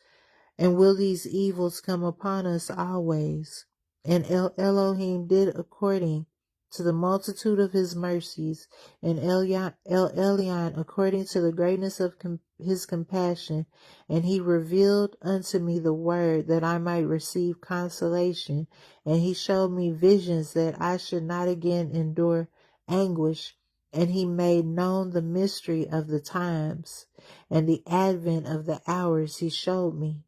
And will these evils come upon us always? And Elohim did according to the multitude of his mercies, and El Elyon according to the greatness of his compassion. And he revealed unto me the word, that I might receive consolation. And he showed me visions, that I should not again endure anguish. And he made known the mystery of the times, and the advent of the hours he showed me.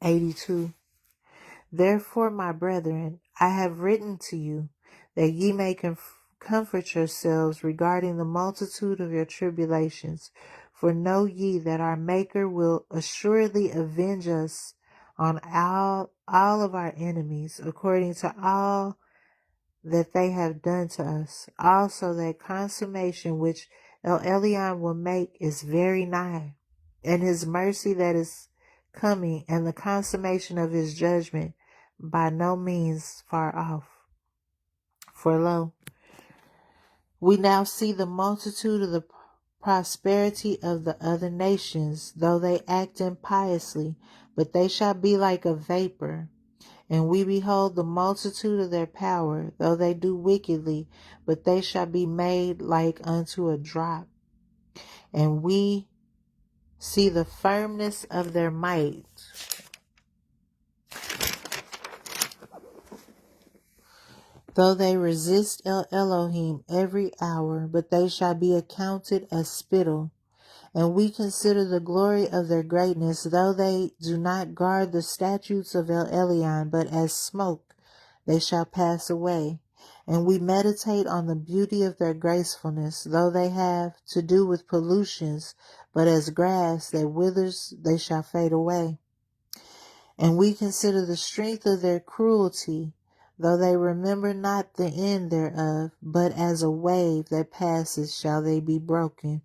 82. Therefore, my brethren, I have written to you, that ye may comfort yourselves regarding the multitude of your tribulations. For know ye that our Maker will assuredly avenge us on all of our enemies, according to all that they have done to us. Also that consummation which El Elyon will make is very nigh, and his mercy that is coming, and the consummation of his judgment by no means far off. For lo, we now see the multitude of the prosperity of the other nations, though they act impiously, but they shall be like a vapor, And we behold the multitude of their power, though they do wickedly, but they shall be made like unto a drop. And we see the firmness of their might, though they resist Elohim every hour, but they shall be accounted as spittle. And we consider the glory of their greatness, though they do not guard the statutes of El Elyon, but as smoke they shall pass away. And we meditate on the beauty of their gracefulness, though they have to do with pollutions, but as grass that withers they shall fade away. And we consider the strength of their cruelty, though they remember not the end thereof, but as a wave that passes shall they be broken.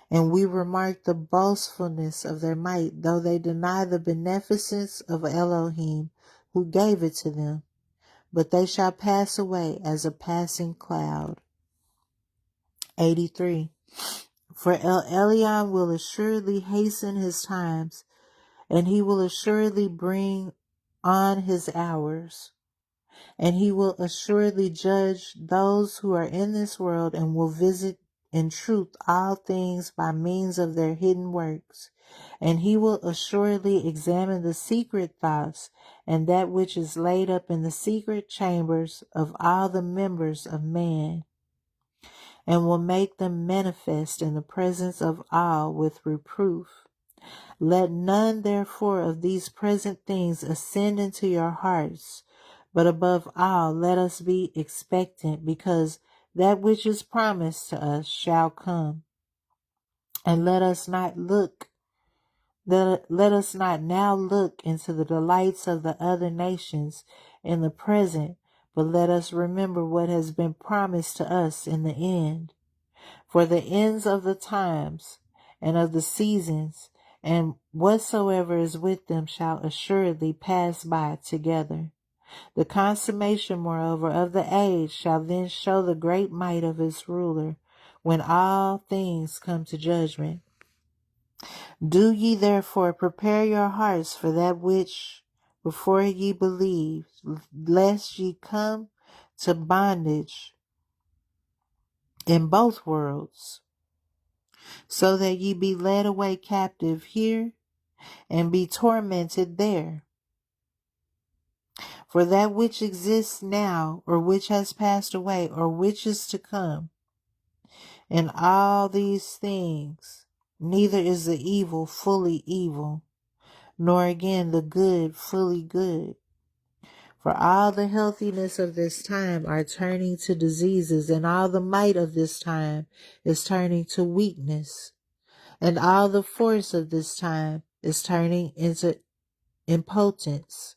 And we remark the boastfulness of their might, though they deny the beneficence of Elohim, who gave it to them. But they shall pass away as a passing cloud. 83. For El Elyon will assuredly hasten his times, and he will assuredly bring on his hours. And he will assuredly judge those who are in this world, and will visit in truth all things by means of their hidden works. And he will assuredly examine the secret thoughts, and that which is laid up in the secret chambers of all the members of man, and will make them manifest in the presence of all with reproof. Let none therefore of these present things ascend into your hearts, but above all let us be expectant, because that which is promised to us shall come. And let us not now look into the delights of the other nations in the present, but let us remember what has been promised to us in the end. For the ends of the times and of the seasons, and whatsoever is with them shall assuredly pass by together. The consummation, moreover, of the age shall then show the great might of its ruler, when all things come to judgment. Do ye therefore prepare your hearts for that which before ye believed, lest ye come to bondage in both worlds, so that ye be led away captive here and be tormented there. For that which exists now, or which has passed away, or which is to come, in all these things, neither is the evil fully evil, nor again the good fully good. For all the healthiness of this time are turning to diseases, and all the might of this time is turning to weakness, and all the force of this time is turning into impotence.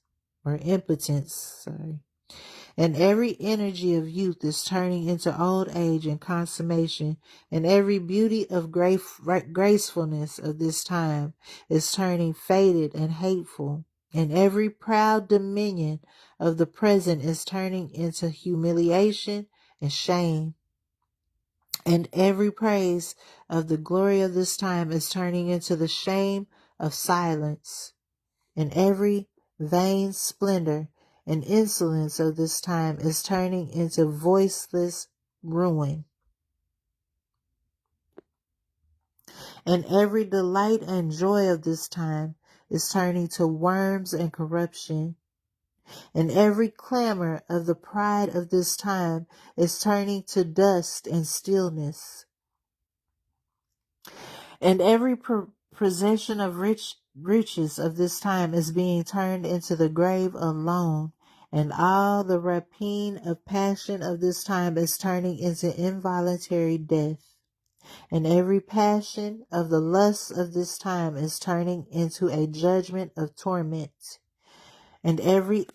And every energy of youth is turning into old age and consummation, and every beauty of gracefulness of this time is turning faded and hateful, and every proud dominion of the present is turning into humiliation and shame, and every praise of the glory of this time is turning into the shame of silence, and every vain splendor and insolence of this time is turning into voiceless ruin. And every delight and joy of this time is turning to worms and corruption. And every clamor of the pride of this time is turning to dust and stillness. And every possession of riches of this time is being turned into the grave alone, and all the rapine of passion of this time is turning into involuntary death. And every passion of the lusts of this time is turning into a judgment of torment. And every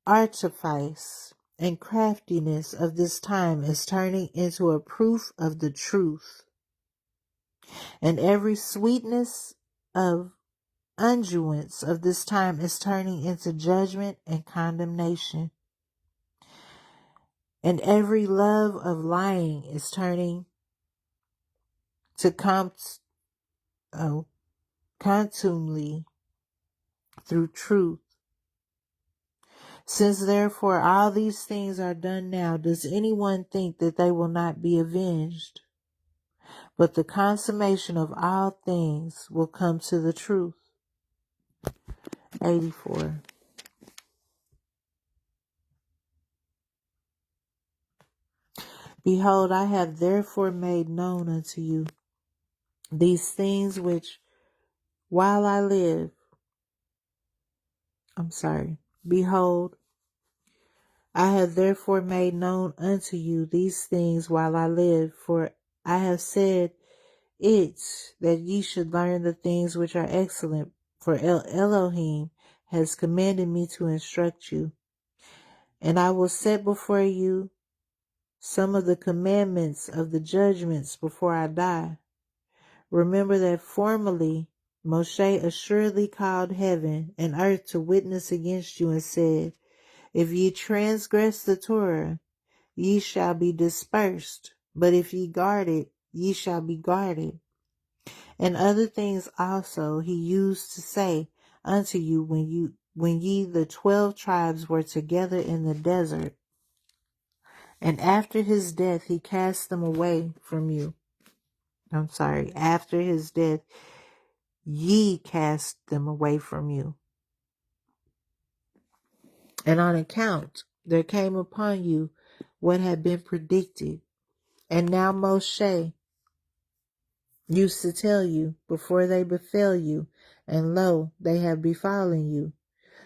artifice and craftiness of this time is turning into a proof of the truth. And every sweetness of unguents of this time is turning into judgment and condemnation. And every love of lying is turning to contumely through truth. Since therefore all these things are done now, does anyone think that they will not be avenged? But the consummation of all things will come to the truth. 84. Behold, I have therefore made known unto you these things which while I live, behold, I have therefore made known unto you these things while I live, for I have said it, that ye should learn the things which are excellent, for Elohim has commanded me to instruct you. And I will set before you some of the commandments of the judgments before I die. Remember that formerly Moshe assuredly called heaven and earth to witness against you and said, if ye transgress the Torah, ye shall be dispersed, but if ye guard it, ye shall be guarded. And other things also he used to say unto you when ye the 12 tribes were together in the desert. And after his death he cast them away from you. After his death ye cast them away from you. And on account there came upon you what had been predicted. And now Moshe used to tell you before they befell you, and lo, they have befallen you.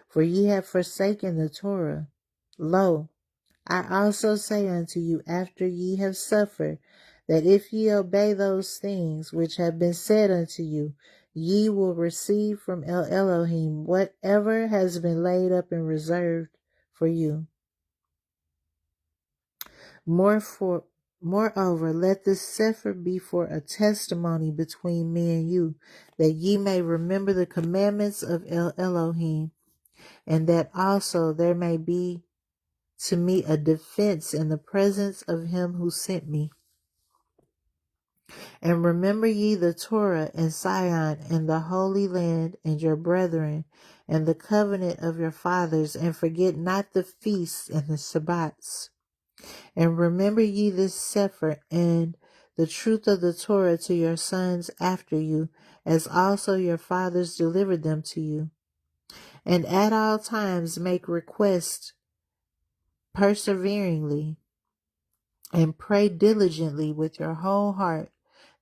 For ye have forsaken the Torah. Lo, I also say unto you, after ye have suffered, that if ye obey those things which have been said unto you, ye will receive from Elohim whatever has been laid up and reserved for you. Moreover, let this sefer be for a testimony between me and you, that ye may remember the commandments of Elohim, and that also there may be to me a defense in the presence of him who sent me. And remember ye the Torah and Zion and the Holy Land and your brethren and the covenant of your fathers, and forget not the feasts and the Shabbats. And remember ye this sefer and the truth of the Torah to your sons after you, as also your fathers delivered them to you. And at all times make request perseveringly, and pray diligently with your whole heart,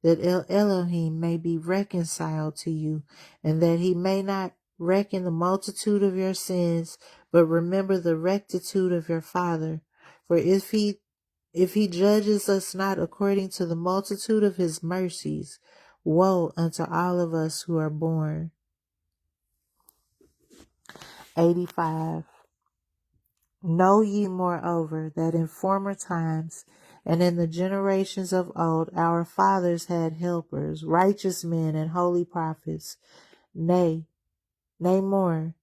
that Elohim may be reconciled to you, and that he may not reckon the multitude of your sins, but remember the rectitude of your Father. For if he judges us not according to the multitude of his mercies, woe unto all of us who are born. 85. Know ye moreover that in former times and in the generations of old our fathers had helpers, righteous men and holy prophets. Nay more,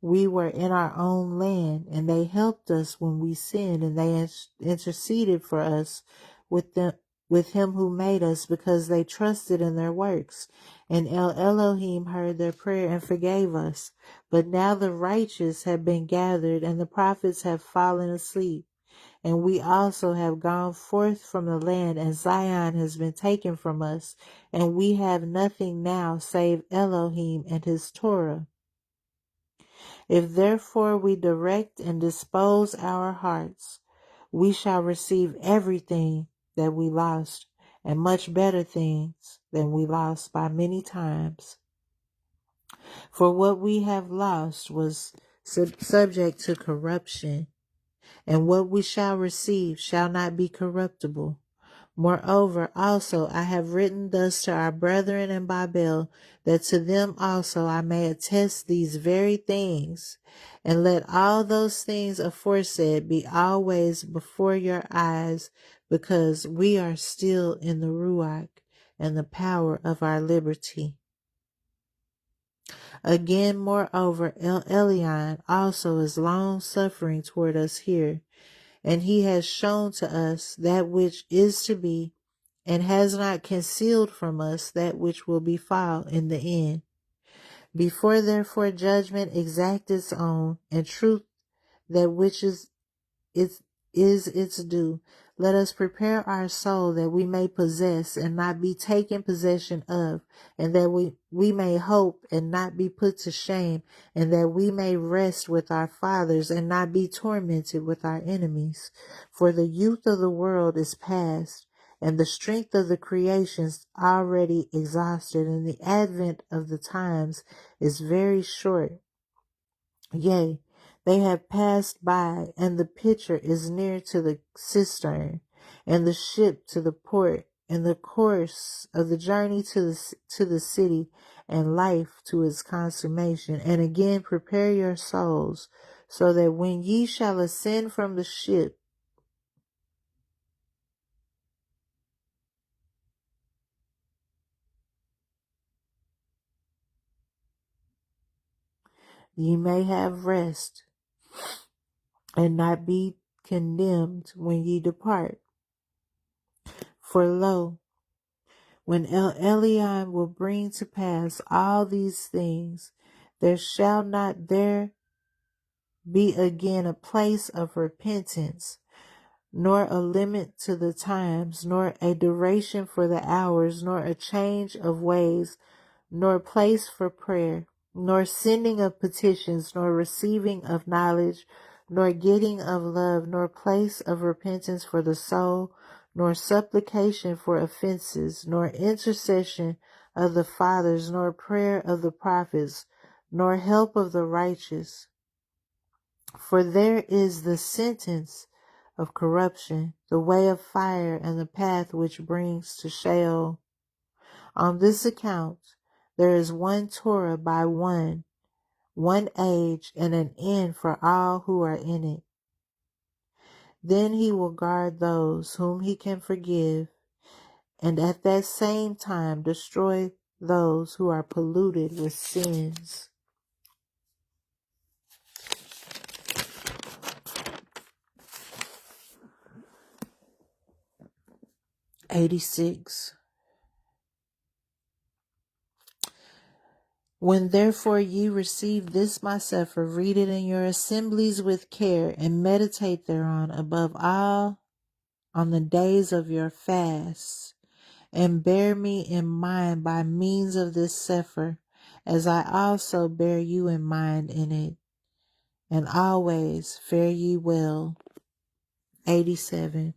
we were in our own land, and they helped us when we sinned, and they interceded for us with him who made us, because they trusted in their works. And Elohim heard their prayer and forgave us. But now the righteous have been gathered, and the prophets have fallen asleep. And we also have gone forth from the land, and Zion has been taken from us, and we have nothing now save Elohim and his Torah. If therefore we direct and dispose our hearts, we shall receive everything that we lost, and much better things than we lost by many times. For what we have lost was subject to corruption, and what we shall receive shall not be corruptible. Moreover, also I have written thus to our brethren in Babel, that to them also I may attest these very things. And let all those things aforesaid be always before your eyes, because we are still in the Ruach and the power of our liberty. Again, moreover, Elion also is long-suffering toward us here, and he has shown to us that which is to be, and has not concealed from us that which will befall in the end. Before therefore judgment exact its own, and truth that which its is its due. Let us prepare our soul that we may possess and not be taken possession of, and that we may hope and not be put to shame, and that we may rest with our fathers and not be tormented with our enemies. For the youth of the world is past, and the strength of the creations already exhausted, and the advent of the times is very short. Yea, they have passed by, and the pitcher is near to the cistern, and the ship to the port, and the course of the journey to the city, and life to its consummation. And again prepare your souls, so that when ye shall ascend from the ship, ye may have rest, and not be condemned when ye depart. For lo, when Eliam will bring to pass all these things, there shall not there be again a place of repentance, nor a limit to the times, nor a duration for the hours, nor a change of ways, nor place for prayer, nor sending of petitions, nor receiving of knowledge, nor getting of love, nor place of repentance for the soul, nor supplication for offenses, nor intercession of the fathers, nor prayer of the prophets, nor help of the righteous. For there is the sentence of corruption, the way of fire, and the path which brings to Sheol. On this account, there is one Torah by one age, and an end for all who are in it. Then he will guard those whom he can forgive, and at that same time destroy those who are polluted with sins. 86. When therefore ye receive this my supper, read it in your assemblies with care, and meditate thereon above all on the days of your fasts, and bear me in mind by means of this supper, as I also bear you in mind in it. And always fare ye well. 87.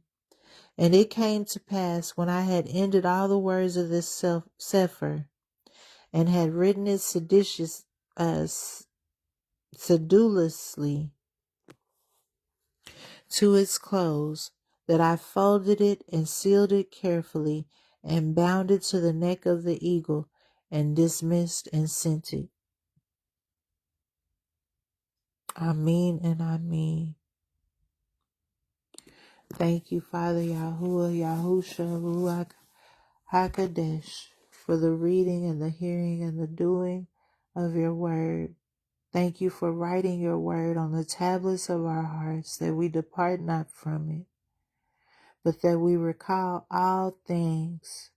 And it came to pass, when I had ended all the words of this supper, and had written it sedulously to its close, that I folded it and sealed it carefully, and bound it to the neck of the eagle, and dismissed and sent it. Amen and Amen. Thank you, Father Yahuwah, Yahusha, Ruach HaKadosh, for the reading and the hearing and the doing of your word. Thank you for writing your word on the tablets of our hearts, that we depart not from it, but that we recall all things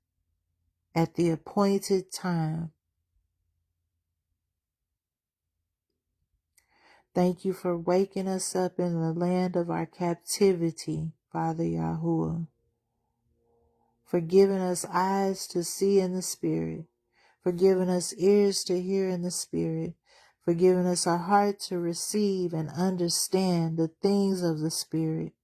at the appointed time. Thank you for waking us up in the land of our captivity, Father Yahuwah, for giving us eyes to see in the Spirit, for giving us ears to hear in the Spirit, for giving us a heart to receive and understand the things of the Spirit.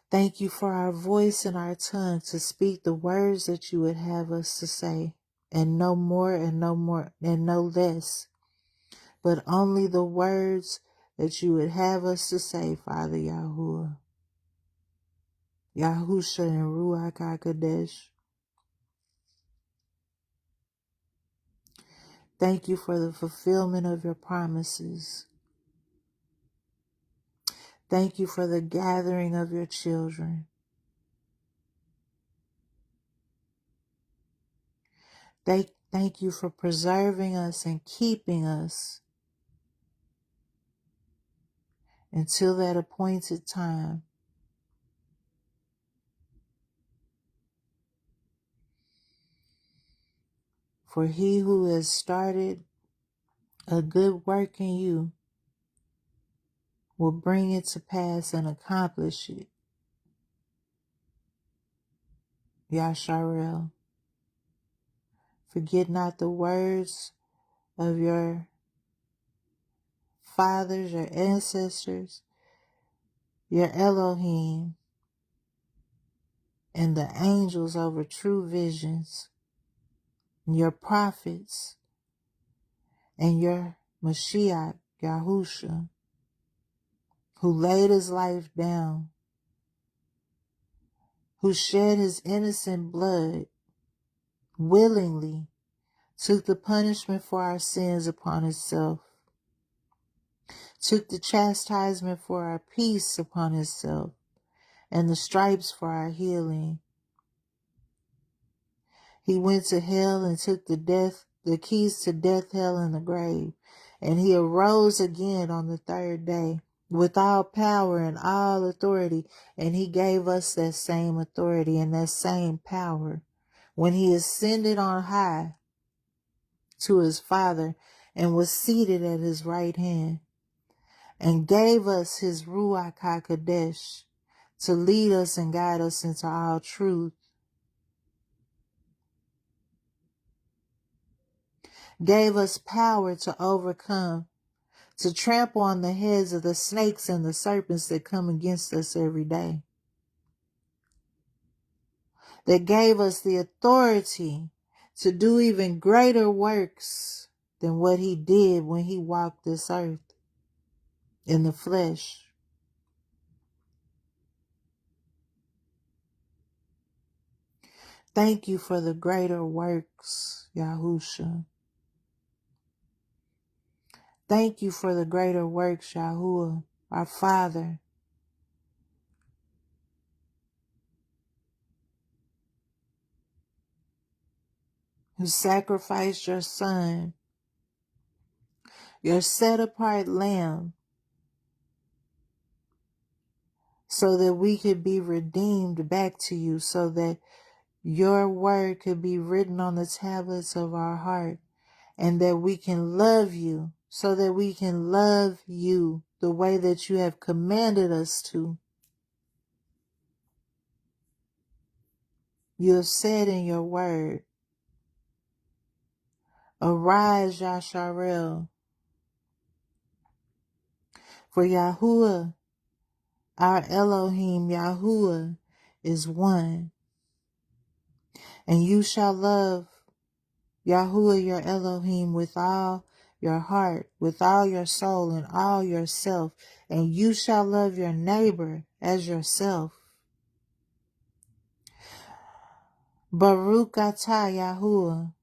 Thank you for our voice and our tongue to speak the words that you would have us to say, and no more and no more and no less, but only the words that you would have us to say, Father Yahuwah, Yahusha and Ruach HaKodesh. Thank you for the fulfillment of your promises. Thank you for the gathering of your children. Thank you for preserving us and keeping us until that appointed time. For he who has started a good work in you will bring it to pass and accomplish it. Yasharel. Forget not the words of your fathers, your ancestors, your Elohim, and the angels over true visions, and your prophets, and your Mashiach, Yahusha, who laid his life down, who shed his innocent blood willingly, took the punishment for our sins upon himself, took the chastisement for our peace upon himself, and the stripes for our healing. He went to hell and took the keys to death, hell, and the grave. And he arose again on the third day with all power and all authority. And he gave us that same authority and that same power when he ascended on high to his Father and was seated at his right hand, and gave us his Ruach HaKodesh to lead us and guide us into all truth, gave us power to overcome, to trample on the heads of the snakes and the serpents that come against us every day, that gave us the authority to do even greater works than what he did when he walked this earth in the flesh. Thank you for the greater works, Yahusha. Thank you for the greater works, Yahuwah, our Father, who sacrificed your Son, your set-apart Lamb, so that we could be redeemed back to you, so that your word could be written on the tablets of our heart, and that we can love you, so that we can love you the way that you have commanded us to. You have said in your word, arise, Yasharel, for Yahuwah, our Elohim, Yahuwah, is one, and you shall love Yahuwah your Elohim with all your heart, with all your soul, and all yourself, and you shall love your neighbor as yourself. Baruch atah Yahuwah,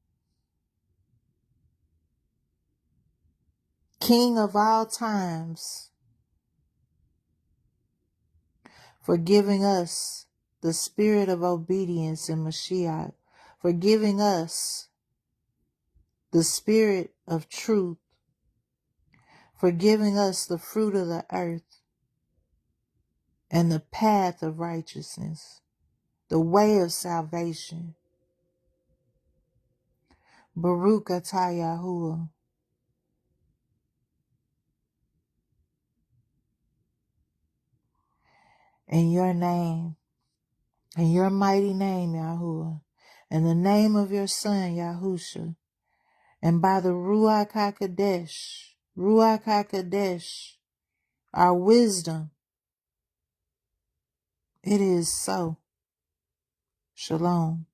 King of all times, for giving us the spirit of obedience in Mashiach, for giving us the spirit of truth, for giving us the fruit of the earth and the path of righteousness, the way of salvation. Baruch atah Yahuwah. In your name, in your mighty name, Yahuwah, in the name of your Son, Yahusha, and by the Ruach HaKodesh, our wisdom, it is so. Shalom.